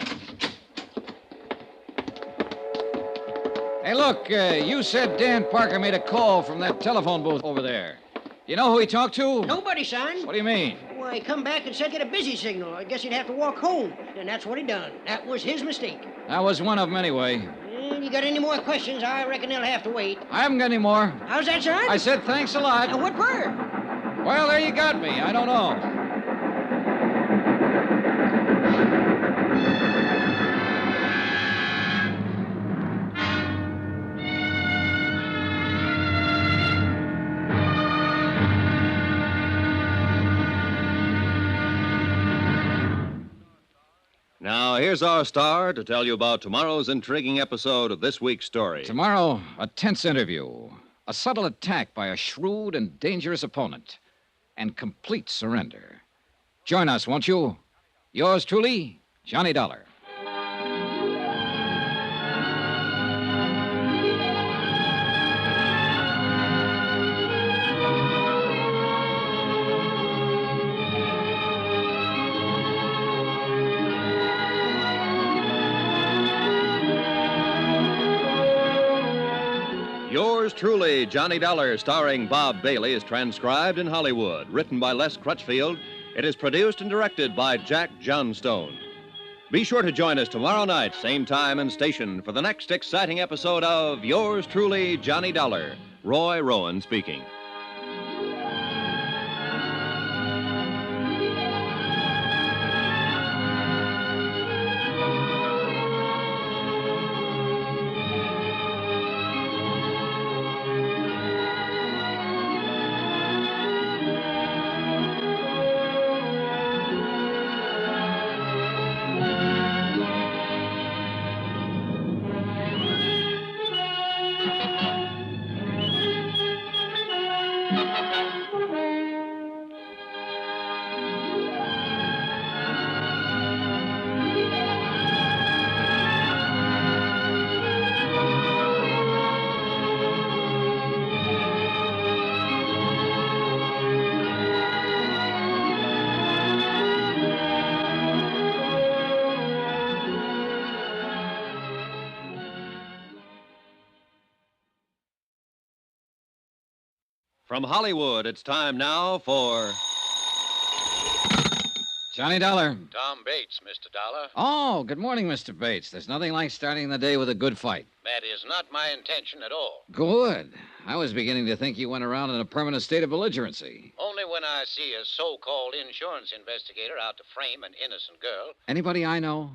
Hey, look, you said Dan Parker made a call from that telephone booth over there. You know who he talked to? Nobody, son. What do you mean? Why, he come back and said get a busy signal. I guess he'd have to walk home. And that's what he done. That was his mistake. That was one of them anyway. And you got any more questions, I reckon they'll have to wait. I haven't got any more. How's that, son? I said thanks a lot. What for? Well, there you got me. I don't know. Now, here's our star to tell you about tomorrow's intriguing episode of this week's story. Tomorrow, a tense interview, a subtle attack by a shrewd and dangerous opponent, and complete surrender. Join us, won't you? Yours truly, Johnny Dollar. Yours truly, Johnny Dollar, starring Bob Bailey, is transcribed in Hollywood. Written by Les Crutchfield, it is produced and directed by Jack Johnstone. Be sure to join us tomorrow night, same time and station, for the next exciting episode of Yours truly, Johnny Dollar. Roy Rowan speaking. From Hollywood, it's time now for... Johnny Dollar. Tom Bates, Mr. Dollar. Oh, good morning, Mr. Bates. There's nothing like starting the day with a good fight. That is not my intention at all. Good. I was beginning to think you went around in a permanent state of belligerency. Only when I see a so-called insurance investigator out to frame an innocent girl. Anybody I know?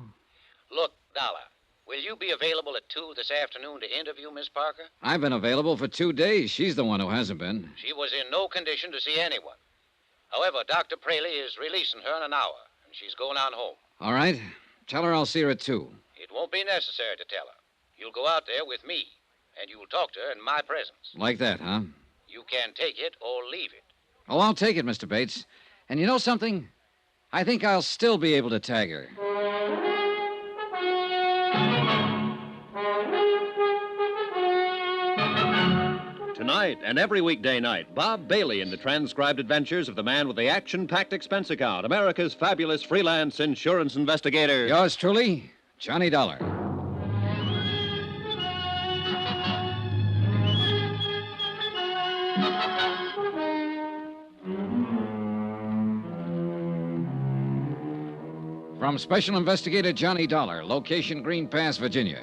Look, Dollar, will you be available at 2 this afternoon to interview Miss Parker? I've been available for 2 days. She's the one who hasn't been. She was in no condition to see anyone. However, Dr. Praley is releasing her in an hour, and she's going on home. All right. Tell her I'll see her at 2. It won't be necessary to tell her. You'll go out there with me, and you'll talk to her in my presence. Like that, huh? You can take it or leave it. Oh, I'll take it, Mr. Bates. And you know something? I think I'll still be able to tag her. Tonight and every weekday night, Bob Bailey in the transcribed adventures of the man with the action-packed expense account, America's fabulous freelance insurance investigator. Yours truly, Johnny Dollar. From Special Investigator Johnny Dollar, location Green Pass, Virginia,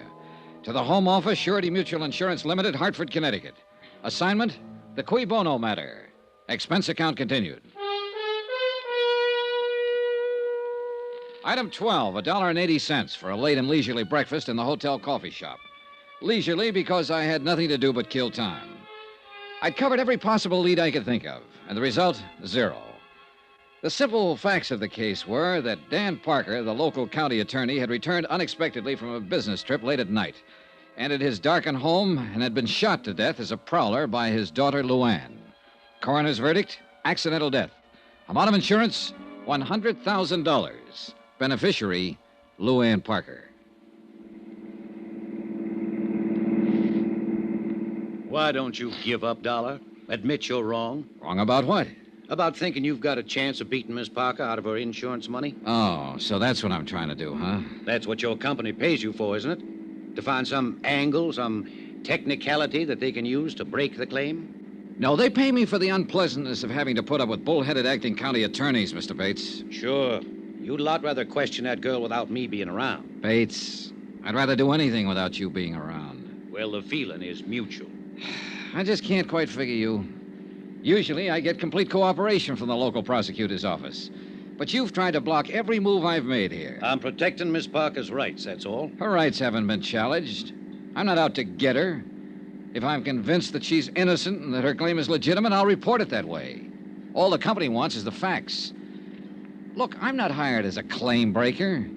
to the Home Office, Surety Mutual Insurance Limited, Hartford, Connecticut. Assignment, the Cui Bono Matter. Expense account continued. Item 12, $1.80 for a late and leisurely breakfast in the hotel coffee shop. Leisurely because I had nothing to do but kill time. I'd covered every possible lead I could think of, and the result, 0. The simple facts of the case were that Dan Parker, the local county attorney, had returned unexpectedly from a business trip late at night, entered his darkened home, and had been shot to death as a prowler by his daughter, Luann. Coroner's verdict, accidental death. Amount of insurance, $100,000. Beneficiary, Luann Parker. Why don't you give up, Dollar? Admit you're wrong. Wrong about what? About thinking you've got a chance of beating Miss Parker out of her insurance money? Oh, so that's what I'm trying to do, huh? That's what your company pays you for, isn't it? To find some angle, some technicality that they can use to break the claim? No, they pay me for the unpleasantness of having to put up with bullheaded acting county attorneys, Mr. Bates. Sure. You'd a lot rather question that girl without me being around. Bates, I'd rather do anything without you being around. Well, the feeling is mutual. I just can't quite figure you. Usually, I get complete cooperation from the local prosecutor's office. But you've tried to block every move I've made here. I'm protecting Miss Parker's rights, that's all. Her rights haven't been challenged. I'm not out to get her. If I'm convinced that she's innocent and that her claim is legitimate, I'll report it that way. All the company wants is the facts. Look, I'm not hired as a claim breaker.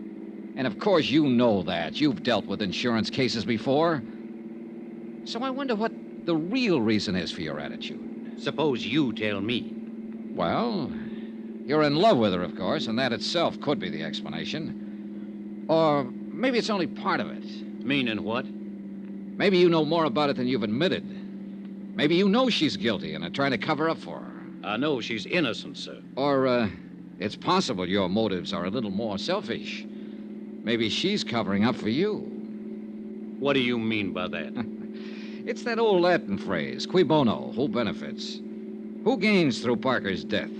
And of course you know that. You've dealt with insurance cases before. So I wonder what the real reason is for your attitude. Suppose you tell me. Well, you're in love with her, of course, and that itself could be the explanation. Or maybe it's only part of it. Meaning what? Maybe you know more about it than you've admitted. Maybe you know she's guilty and are trying to cover up for her. I know she's innocent, sir. Or, it's possible your motives are a little more selfish. Maybe she's covering up for you. What do you mean by that? It's that old Latin phrase, cui bono, who benefits? Who gains through Parker's death?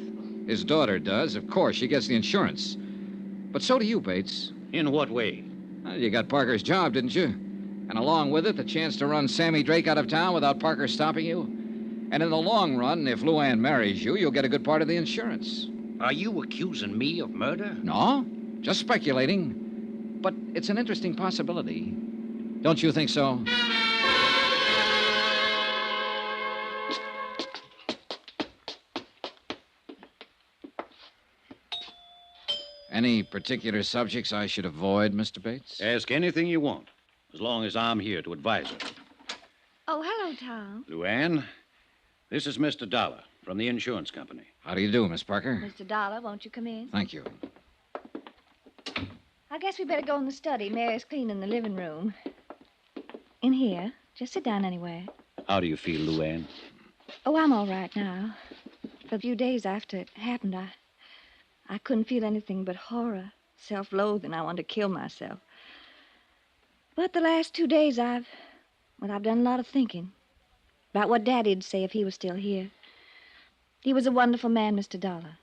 His daughter does. Of course, she gets the insurance. But so do you, Bates. In what way? Well, you got Parker's job, didn't you? And along with it, the chance to run Sammy Drake out of town without Parker stopping you. And in the long run, if Luann marries you, you'll get a good part of the insurance. Are you accusing me of murder? No, just speculating. But it's an interesting possibility. Don't you think so? Any particular subjects I should avoid, Mr. Bates? Ask anything you want, as long as I'm here to advise her. Oh, hello, Tom. Luann, this is Mr. Dollar from the insurance company. How do you do, Miss Parker? Mr. Dollar, won't you come in? Thank you. I guess we better go in the study. Mary's cleaning the living room. In here. Just sit down anywhere. How do you feel, Luann? Oh, I'm all right now. For a few days after it happened, I couldn't feel anything but horror, self-loathing. I wanted to kill myself. But the last 2 days, I've done a lot of thinking about what Daddy'd say if he was still here. He was a wonderful man, Mr. Dollar.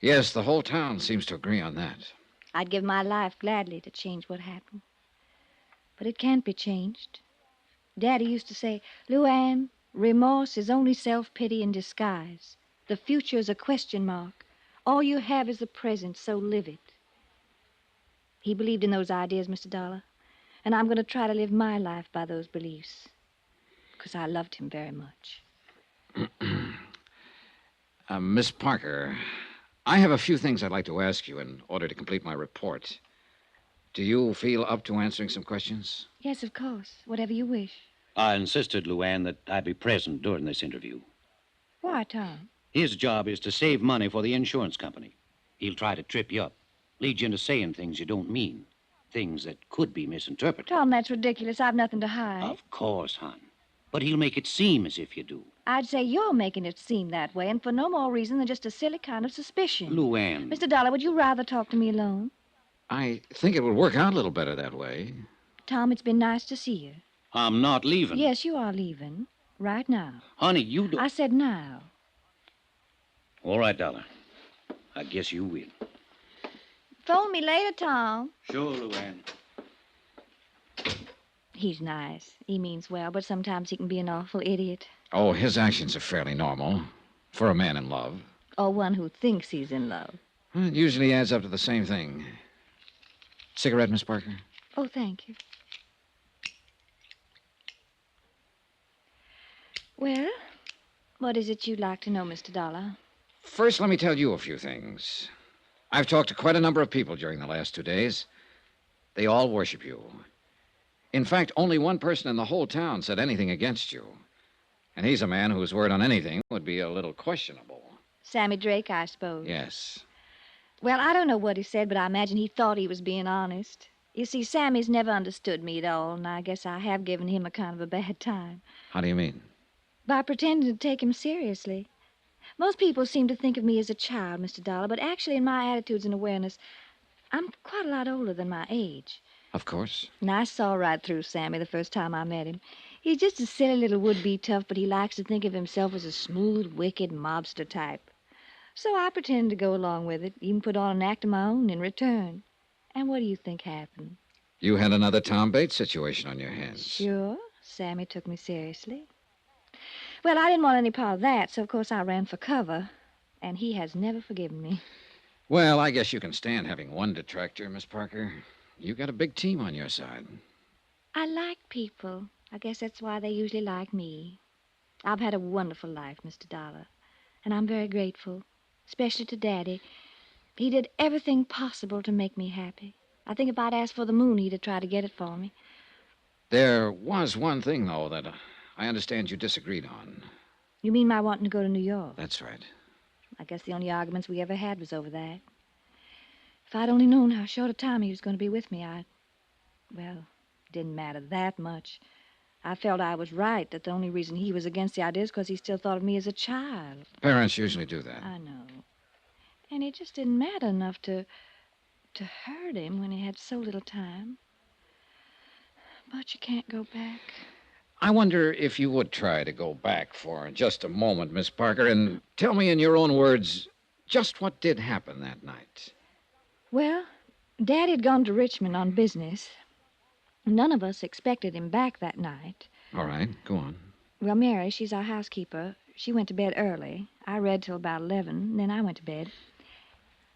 Yes, the whole town seems to agree on that. I'd give my life gladly to change what happened. But it can't be changed. Daddy used to say, Luann, remorse is only self-pity in disguise. The future is a question mark. All you have is the present, so live it. He believed in those ideas, Mr. Dollar, and I'm going to try to live my life by those beliefs, because I loved him very much. Miss Parker, I have a few things I'd like to ask you in order to complete my report. Do you feel up to answering some questions? Yes, of course. Whatever you wish. I insisted, Luann, that I be present during this interview. Why, Tom? His job is to save money for the insurance company. He'll try to trip you up, lead you into saying things you don't mean, things that could be misinterpreted. Tom, that's ridiculous. I've nothing to hide. Of course, hon. But he'll make it seem as if you do. I'd say you're making it seem that way, and for no more reason than just a silly kind of suspicion. Luann. Mr. Dollar, would you rather talk to me alone? I think it would work out a little better that way. Tom, it's been nice to see you. I'm not leaving. Yes, you are leaving. Right now. Honey, you don't... I said now. All right, Dollar. I guess you will. Phone me later, Tom. Sure, Luann. He's nice. He means well, but sometimes he can be an awful idiot. Oh, his actions are fairly normal for a man in love. Or one who thinks he's in love. Well, it usually adds up to the same thing. Cigarette, Miss Parker? Oh, thank you. Well, what is it you'd like to know, Mr. Dollar? First, let me tell you a few things. I've talked to quite a number of people during the last 2 days. They all worship you. In fact, only one person in the whole town said anything against you. And he's a man whose word on anything would be a little questionable. Sammy Drake, I suppose. Yes. Well, I don't know what he said, but I imagine he thought he was being honest. You see, Sammy's never understood me at all, and I guess I have given him a kind of a bad time. How do you mean? By pretending to take him seriously. Most people seem to think of me as a child, Mr. Dollar, but actually in my attitudes and awareness, I'm quite a lot older than my age. Of course. And I saw right through Sammy the first time I met him. He's just a silly little would-be tough, but he likes to think of himself as a smooth, wicked mobster type. So I pretended to go along with it, even put on an act of my own in return. And what do you think happened? You had another Tom Bates situation on your hands. Sure. Sammy took me seriously. Well, I didn't want any part of that, so of course I ran for cover. And he has never forgiven me. Well, I guess you can stand having one detractor, Miss Parker. You got a big team on your side. I like people. I guess that's why they usually like me. I've had a wonderful life, Mr. Dollar. And I'm very grateful, especially to Daddy. He did everything possible to make me happy. I think if I'd asked for the moon, he'd have tried to get it for me. There was one thing, though, that I understand you disagreed on. You mean my wanting to go to New York? That's right. I guess the only arguments we ever had was over that. If I'd only known how short a time he was going to be with me, well, it didn't matter that much. I felt I was right, that the only reason he was against the idea is because he still thought of me as a child. Parents usually do that. I know. And it just didn't matter enough to hurt him when he had so little time. But you can't go back. I wonder if you would try to go back for just a moment, Miss Parker, and tell me in your own words just what did happen that night. Well, Daddy had gone to Richmond on business. None of us expected him back that night. All right, go on. Well, Mary, she's our housekeeper. She went to bed early. I read till about 11, and then I went to bed.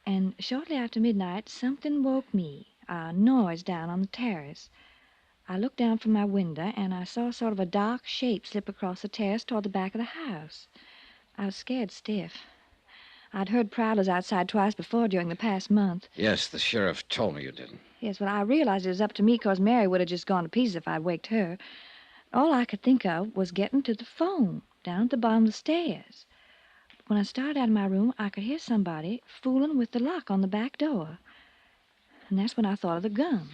And shortly after midnight, something woke me, a noise down on the terrace. I looked down from my window, and I saw sort of a dark shape slip across the terrace toward the back of the house. I was scared stiff. I'd heard prowlers outside twice before during the past month. Yes, the sheriff told me you did. Yes, well, I realized it was up to me because Mary would have just gone to pieces if I'd waked her. All I could think of was getting to the phone down at the bottom of the stairs. When I started out of my room, I could hear somebody fooling with the lock on the back door. And that's when I thought of the gun.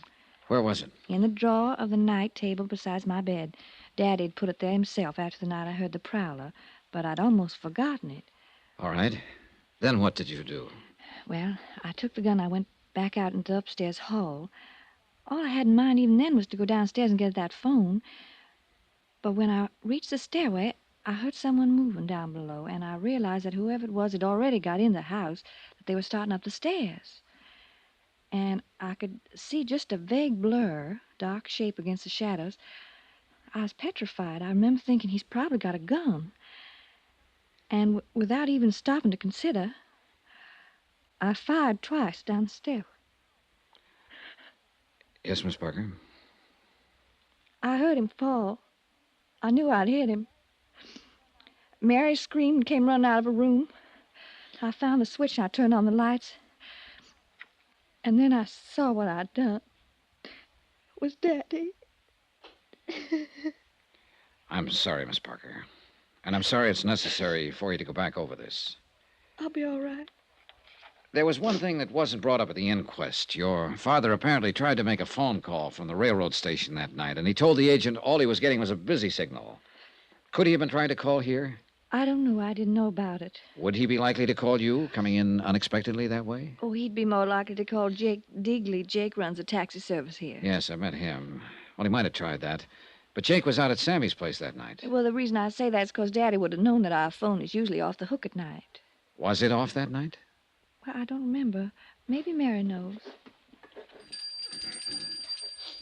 Where was it? In the drawer of the night table beside my bed. Daddy'd put it there himself after the night I heard the prowler, but I'd almost forgotten it. All right. Then what did you do? Well, I took the gun. I went back out into the upstairs hall. All I had in mind even then was to go downstairs and get that phone. But when I reached the stairway, I heard someone moving down below, and I realized that whoever it was had already got in the house, that they were starting up the stairs. And I could see just a vague blur, dark shape against the shadows. I was petrified. I remember thinking he's probably got a gun. And without even stopping to consider, I fired twice down the stair. Yes, Miss Parker? I heard him fall. I knew I'd hit him. Mary screamed and came running out of her room. I found the switch and I turned on the lights. And then I saw what I'd done. It was Daddy. I'm sorry, Miss Parker. And I'm sorry it's necessary for you to go back over this. I'll be all right. There was one thing that wasn't brought up at the inquest. Your father apparently tried to make a phone call from the railroad station that night, and he told the agent all he was getting was a busy signal. Could he have been trying to call here? I don't know. I didn't know about it. Would he be likely to call you, coming in unexpectedly that way? Oh, he'd be more likely to call Jake Digley. Jake runs a taxi service here. Yes, I met him. Well, he might have tried that. But Jake was out at Sammy's place that night. Well, the reason I say that is because Daddy would have known that our phone is usually off the hook at night. Was it off that night? Well, I don't remember. Maybe Mary knows.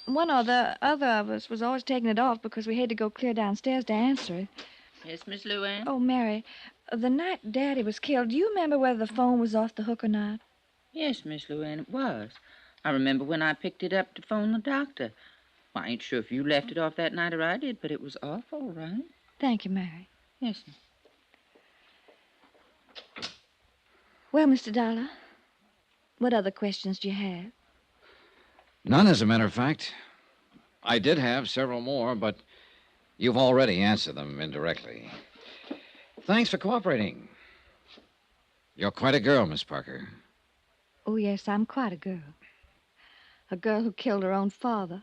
One or the other of us was always taking it off because we had to go clear downstairs to answer it. Yes, Miss Luann? Oh, Mary, the night Daddy was killed, do you remember whether the phone was off the hook or not? Yes, Miss Luann, it was. I remember when I picked it up to phone the doctor. Well, I ain't sure if you left it off that night or I did, but it was off all right. Thank you, Mary. Yes, ma'am. Well, Mr. Dollar, what other questions do you have? None, as a matter of fact. I did have several more, but you've already answered them indirectly. Thanks for cooperating. You're quite a girl, Miss Parker. Oh, yes, I'm quite a girl. A girl who killed her own father.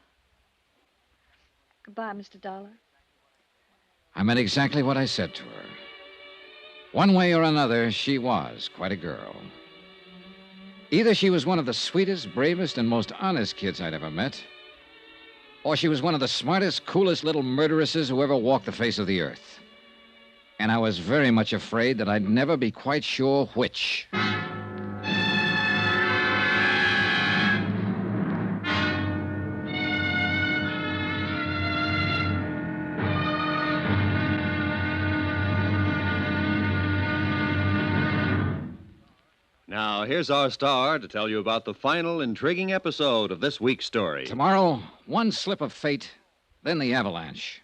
Goodbye, Mr. Dollar. I meant exactly what I said to her. One way or another, she was quite a girl. Either she was one of the sweetest, bravest, and most honest kids I'd ever met, or she was one of the smartest, coolest little murderesses who ever walked the face of the earth. And I was very much afraid that I'd never be quite sure which. Now, here's our star to tell you about the final intriguing episode of this week's story. Tomorrow, one slip of fate, then the avalanche.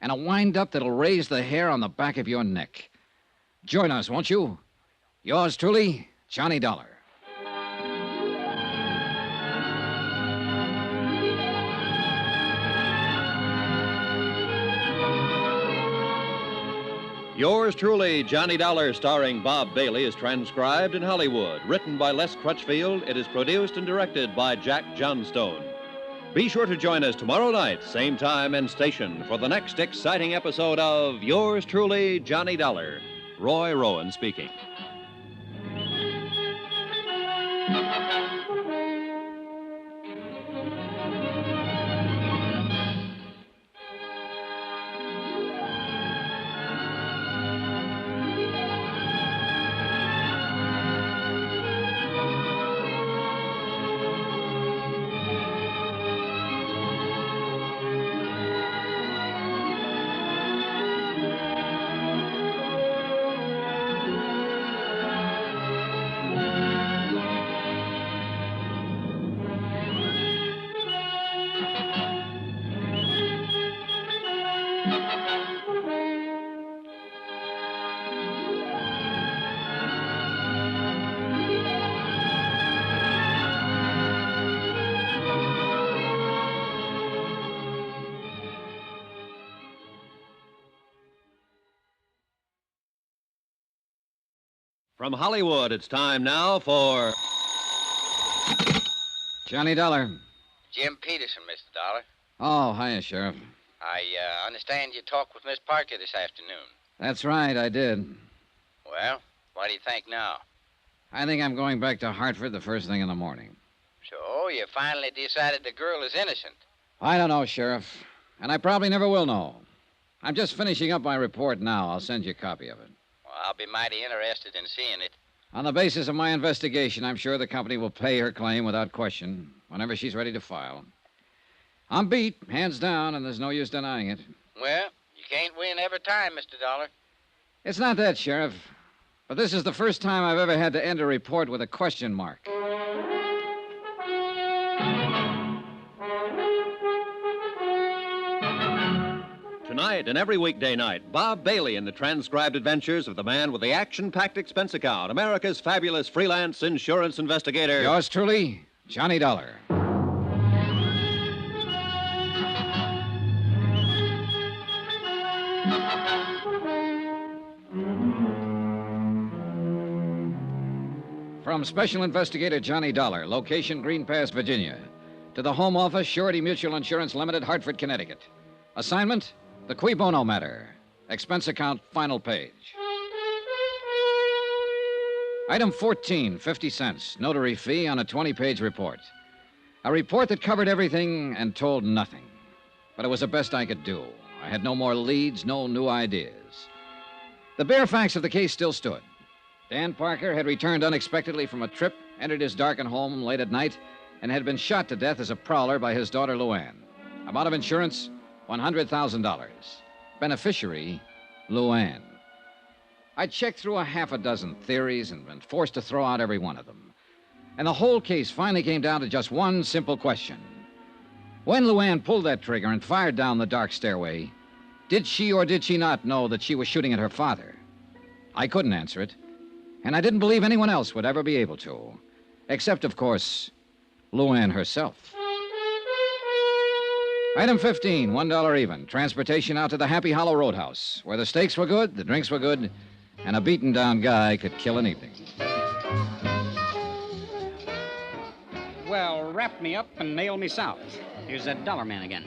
And a wind-up that'll raise the hair on the back of your neck. Join us, won't you? Yours truly, Johnny Dollar. Yours truly, Johnny Dollar, starring Bob Bailey, is transcribed in Hollywood. Written by Les Crutchfield, it is produced and directed by Jack Johnstone. Be sure to join us tomorrow night, same time and station, for the next exciting episode of Yours truly, Johnny Dollar. Roy Rowan speaking. From Hollywood, it's time now for... Johnny Dollar. Jim Peterson, Mr. Dollar. Oh, hiya, Sheriff. I understand you talked with Miss Parker this afternoon. That's right, I did. Well, what do you think now? I think I'm going back to Hartford the first thing in the morning. So, you finally decided the girl is innocent. I don't know, Sheriff. And I probably never will know. I'm just finishing up my report now. I'll send you a copy of it. Well, I'll be mighty interested in seeing it. On the basis of my investigation, I'm sure the company will pay her claim without question whenever she's ready to file. I'm beat, hands down, and there's no use denying it. Well, you can't win every time, Mr. Dollar. It's not that, Sheriff. But this is the first time I've ever had to end a report with a question mark. Tonight and every weekday night, Bob Bailey in the transcribed adventures of the man with the action-packed expense account, America's fabulous freelance insurance investigator. Yours truly, Johnny Dollar. From Special Investigator Johnny Dollar, location Green Pass, Virginia, to the Home Office, Surety Mutual Insurance Limited, Hartford, Connecticut. Assignment, the Cui Bono Matter. Expense account, final page. Item 14, 50 cents. Notary fee on a 20-page report. A report that covered everything and told nothing. But it was the best I could do. I had no more leads, no new ideas. The bare facts of the case still stood. Dan Parker had returned unexpectedly from a trip, entered his darkened home late at night, and had been shot to death as a prowler by his daughter, Luann. Amount of insurance, $100,000. Beneficiary, Luann. I checked through a half a dozen theories and been forced to throw out every one of them. And the whole case finally came down to just one simple question. When Luann pulled that trigger and fired down the dark stairway, did she or did she not know that she was shooting at her father? I couldn't answer it, and I didn't believe anyone else would ever be able to. Except, of course, Luann herself. Item 15, $1 even. Transportation out to the Happy Hollow Roadhouse, where the steaks were good, the drinks were good, and a beaten-down guy could kill an evening. Well, wrap me up and nail me south. Here's that dollar man again.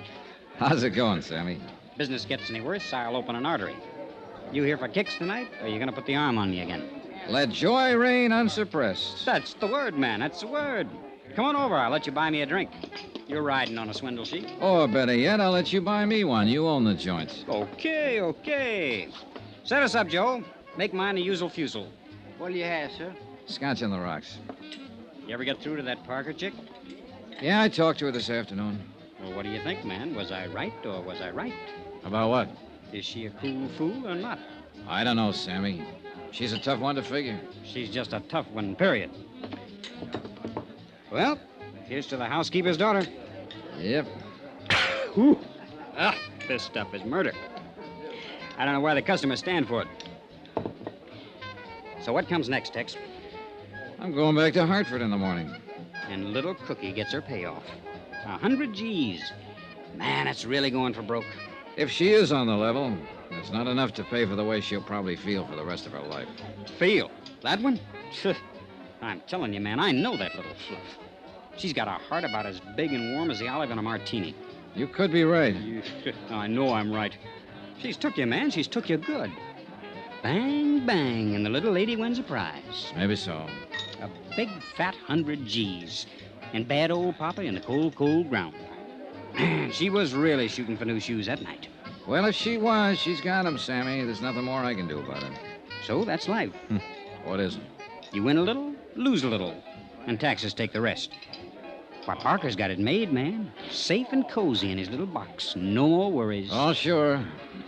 How's it going, Sammy? Business gets any worse, I'll open an artery. You here for kicks tonight, or are you going to put the arm on me again? Let joy reign unsuppressed. That's the word, man. That's the word. Come on over. I'll let you buy me a drink. You're riding on a swindle sheet. Or better yet, I'll let you buy me one. You own the joint. Okay. Set us up, Joe. Make mine a usual fusel. What'll you have, sir? Scotch on the rocks. You ever get through to that Parker chick? Yeah, I talked to her this afternoon. Well, what do you think, man? Was I right or was I right? About what? Is she a cool fool or not? I don't know, Sammy. She's a tough one to figure. She's just a tough one, period. Well, here's to the housekeeper's daughter. Yep. Whew. Ah, this stuff is murder. I don't know why the customers stand for it. So what comes next, Tex? I'm going back to Hartford in the morning. And little Cookie gets her payoff. 100 G's. Man, it's really going for broke. If she is on the level, it's not enough to pay for the way she'll probably feel for the rest of her life. Feel? That one? I'm telling you, man, I know that little fluff. She's got a heart about as big and warm as the olive in a martini. You could be right. I know I'm right. She's took you, man. She's took you good. Bang, bang, and the little lady wins a prize. Maybe so. A big, fat 100 G's. And bad old Papa in the cold, cold ground. Man, she was really shooting for new shoes that night. Well, if she was, she's got 'em, Sammy. There's nothing more I can do about it. So that's life. What is it? You win a little, lose a little, and taxes take the rest. Why, Parker's got it made, man. Safe and cozy in his little box. No more worries. Oh, sure.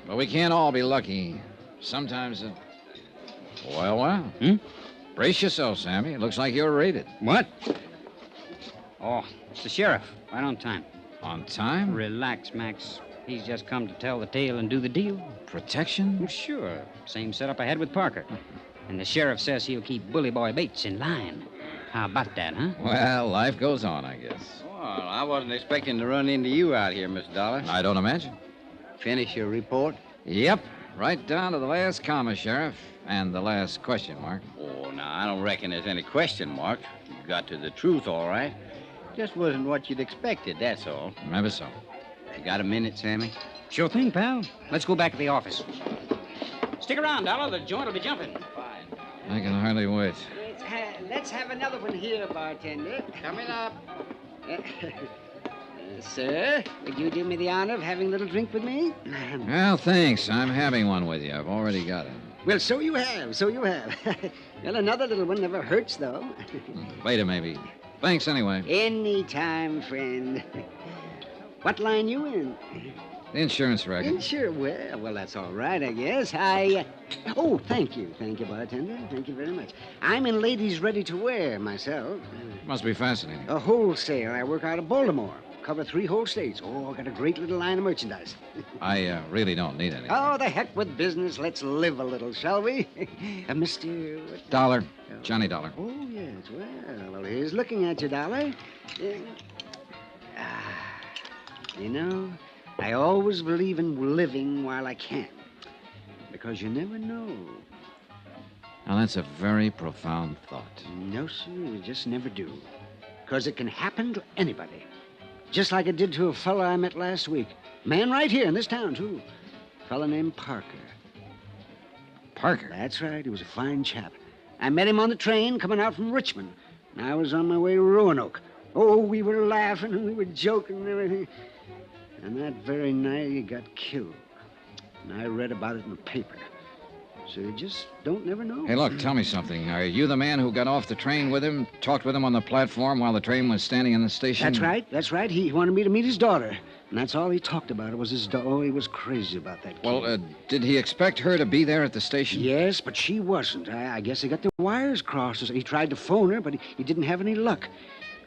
But we can't all be lucky. Sometimes it... Well. Brace yourself, Sammy. It looks like you're raided. What? Oh, it's the sheriff. Right on time. On time? Relax, Max. He's just come to tell the tale and do the deal. Protection? Sure. Same setup I had with Parker. And the sheriff says he'll keep Bully Boy Bates in line. How about that, huh? Well, life goes on, I guess. Well, I wasn't expecting to run into you out here, Mr. Dollar. I don't imagine. Finish your report? Yep. Right down to the last comma, Sheriff. And the last question mark. Oh, now, I don't reckon there's any question mark. You got to the truth, all right. Just wasn't what you'd expected, that's all. Maybe so. You got a minute, Sammy? Sure thing, pal. Let's go back to the office. Stick around, Dollar. The joint will be jumping. Fine. I can hardly wait. Let's have another one here, bartender. Coming up. Sir, would you do me the honor of having a little drink with me? Well, thanks. I'm having one with you. I've already got it. Well, so you have. Well, another little one never hurts, though. Later, maybe. Thanks anyway. Any time, friend. What line you in? The insurance record. Well, that's all right, I guess. Oh, thank you, bartender. Thank you very much. I'm in ladies' ready-to-wear myself. Must be fascinating. A wholesale. I work out of Baltimore. Cover 3 whole states. Oh, I got a great little line of merchandise. I really don't need anything. Oh, the heck with business. Let's live a little, shall we? Mr. Dollar. Johnny Dollar. Oh, yes. Well, here's looking at you, Dollar. You know, I always believe in living while I can. Because you never know. Now, that's a very profound thought. No, sir, you just never do. Because it can happen to anybody. Just like it did to a fella I met last week. Man right here in this town, too. A fella named Parker. Parker? That's right. He was a fine chap. I met him on the train coming out from Richmond. And I was on my way to Roanoke. Oh, we were laughing and we were joking and everything. And that very night he got killed. And I read about it in the paper. So you just don't never know. Hey, look, tell me something. Are you the man who got off the train with him, talked with him on the platform while the train was standing in the station? That's right. That's right. He wanted me to meet his daughter. And that's all he talked about was his daughter. Oh, he was crazy about that kid. Well, did he expect her to be there at the station? Yes, but she wasn't. I guess he got the wires crossed. He tried to phone her, but he didn't have any luck.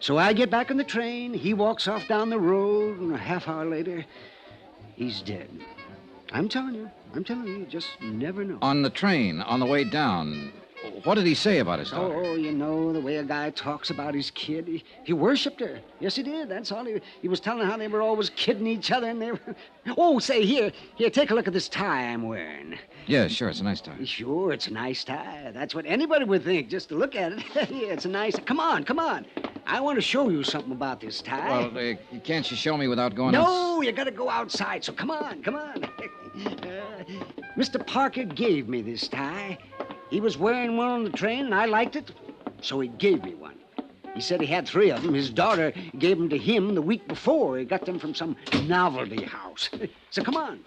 So I get back on the train. He walks off down the road, and a half hour later, he's dead. I'm telling you, you just never know. On the train, on the way down, what did he say about his daughter? Oh, you know, the way a guy talks about his kid. He worshipped her. Yes, he did. That's all. He was telling how they were always kidding each other, and they were... Oh, say, here, take a look at this tie I'm wearing. Yeah, sure, it's a nice tie. Sure, it's a nice tie. That's what anybody would think, just to look at it. Yeah, it's a nice... Come on. I want to show you something about this tie. Well, can't you show me without going No, you got to go outside, so come on. Mr. Parker gave me this tie. He was wearing one on the train, and I liked it, so he gave me one. He said he had 3 of them. His daughter gave them to him the week before. He got them from some novelty house. So come on.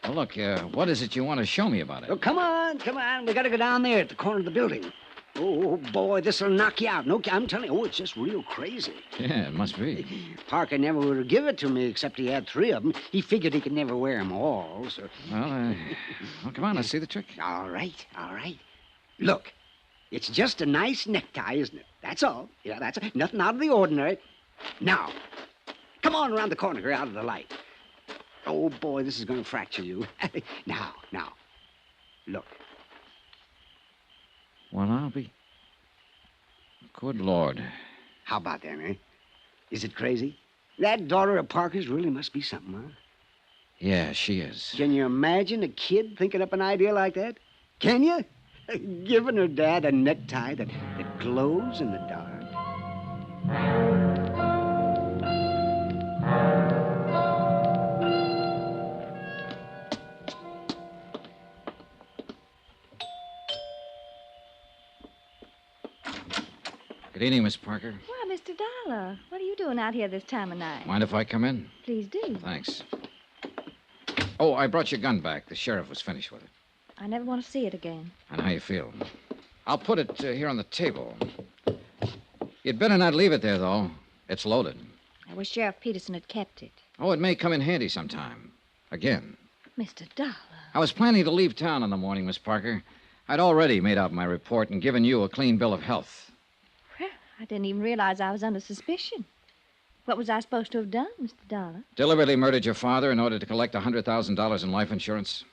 Well, look, what is it you want to show me about it? Oh, come on. We got to go down there at the corner of the building. Oh, boy, this'll knock you out. No, I'm telling you, it's just real crazy. Yeah, it must be. Parker never would have given it to me, except he had 3 of them. He figured he could never wear them all, so... Well, come on, let's see the trick. All right. Look, it's just a nice necktie, isn't it? That's all. Yeah, that's it. Nothing out of the ordinary. Now, come on around the corner here, out of the light. Oh, boy, this is going to fracture you. Now, look. Well, I'll be... Good Lord. How about that, eh? Is it crazy? That daughter of Parker's really must be something, huh? Yeah, she is. Can you imagine a kid thinking up an idea like that? Can you? Giving her dad a necktie that glows in the dark. Good evening, Miss Parker. Why, Mr. Dollar, what are you doing out here this time of night? Mind if I come in? Please do. Thanks. Oh, I brought your gun back. The sheriff was finished with it. I never want to see it again. And how you feel? I'll put it here on the table. You'd better not leave it there, though. It's loaded. I wish Sheriff Peterson had kept it. Oh, it may come in handy sometime. Again. Mr. Dollar. I was planning to leave town in the morning, Miss Parker. I'd already made out my report and given you a clean bill of health. Well, I didn't even realize I was under suspicion. What was I supposed to have done, Mr. Dollar? Deliberately murdered your father in order to collect $100,000 in life insurance.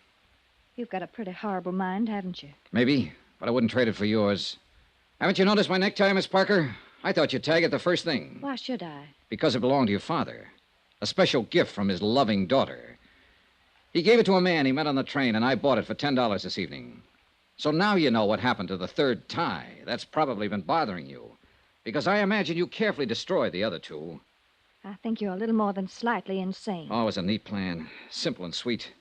You've got a pretty horrible mind, haven't you? Maybe, but I wouldn't trade it for yours. Haven't you noticed my necktie, Miss Parker? I thought you'd tag it the first thing. Why should I? Because it belonged to your father. A special gift from his loving daughter. He gave it to a man he met on the train, and I bought it for $10 this evening. So now you know what happened to the 3rd tie. That's probably been bothering you. Because I imagine you carefully destroyed the other 2. I think you're a little more than slightly insane. Oh, it was a neat plan. Simple and sweet.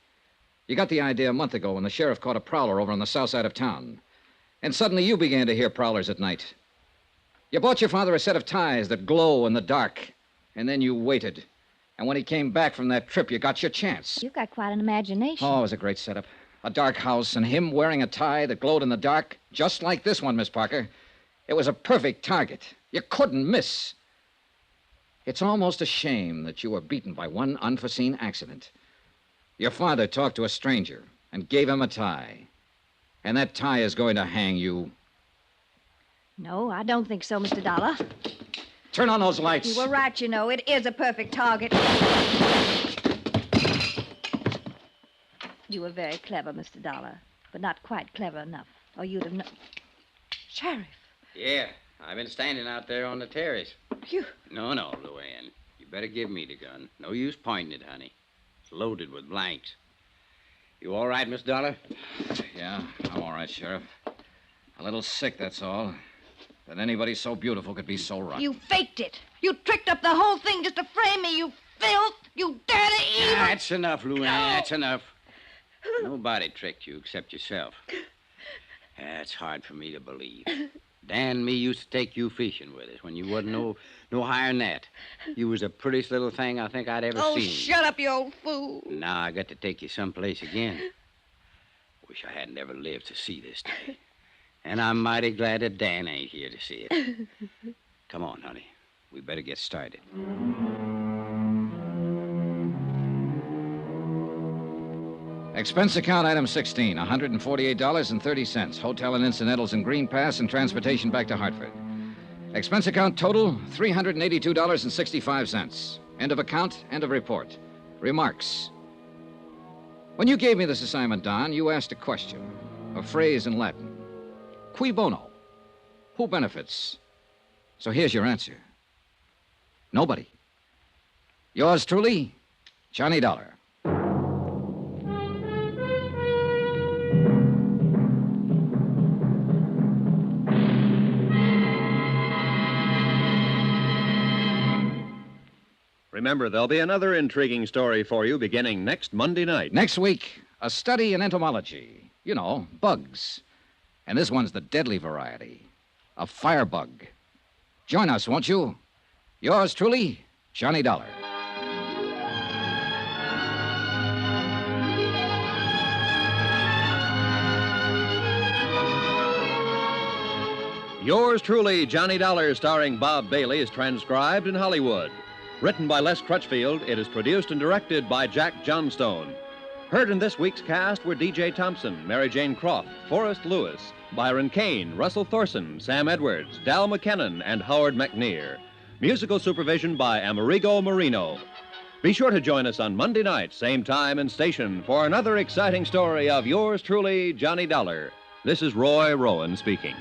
You got the idea a month ago when the sheriff caught a prowler over on the south side of town. And suddenly you began to hear prowlers at night. You bought your father a set of ties that glow in the dark. And then you waited. And when he came back from that trip, you got your chance. You've got quite an imagination. Oh, it was a great setup. A dark house and him wearing a tie that glowed in the dark, just like this one, Miss Parker. It was a perfect target. You couldn't miss. It's almost a shame that you were beaten by one unforeseen accident. Your father talked to a stranger and gave him a tie. And that tie is going to hang you. No, I don't think so, Mr. Dollar. Turn on those lights. You were right, you know. It is a perfect target. You were very clever, Mr. Dollar, but not quite clever enough, or you'd have known. Sheriff. Yeah, I've been standing out there on the terrace. You... No, Luann. You better give me the gun. No use pointing it, honey. It's loaded with blanks. You all right, Miss Dollar? Yeah, I'm all right, Sheriff. A little sick, that's all. That anybody so beautiful could be so rotten. You faked it. You tricked up the whole thing just to frame me, you filth, you dirty evil. That's enough, Luann. That's enough. Nobody tricked you except yourself. That's hard for me to believe. Dan and me used to take you fishing with us when you wasn't no higher than that. You was the prettiest little thing I think I'd ever Oh, seen. shut up, you old fool. Now I got to take you someplace again. Wish I hadn't ever lived to see this day. And I'm mighty glad that Dan ain't here to see it. Come on, honey. We better get started. Expense account item 16, $148.30. Hotel and incidentals in Green Pass and transportation back to Hartford. Expense account total, $382.65. End of account, end of report. Remarks. When you gave me this assignment, Don, you asked a question, a phrase in Latin. Cui bono? Who benefits? So here's your answer. Nobody. Yours truly, Johnny Dollar. Remember, there'll be another intriguing story for you beginning next Monday night. Next week, a study in entomology. You know, bugs. And this one's the deadly variety, a firebug. Join us, won't you? Yours truly, Johnny Dollar. Yours truly, Johnny Dollar, starring Bob Bailey, is transcribed in Hollywood. Written by Les Crutchfield, it is produced and directed by Jack Johnstone. Heard in this week's cast were D.J. Thompson, Mary Jane Croft, Forrest Lewis, Byron Kane, Russell Thorson, Sam Edwards, Dal McKennon, and Howard McNear. Musical supervision by Amerigo Marino. Be sure to join us on Monday night, same time and station, for another exciting story of yours truly, Johnny Dollar. This is Roy Rowan speaking.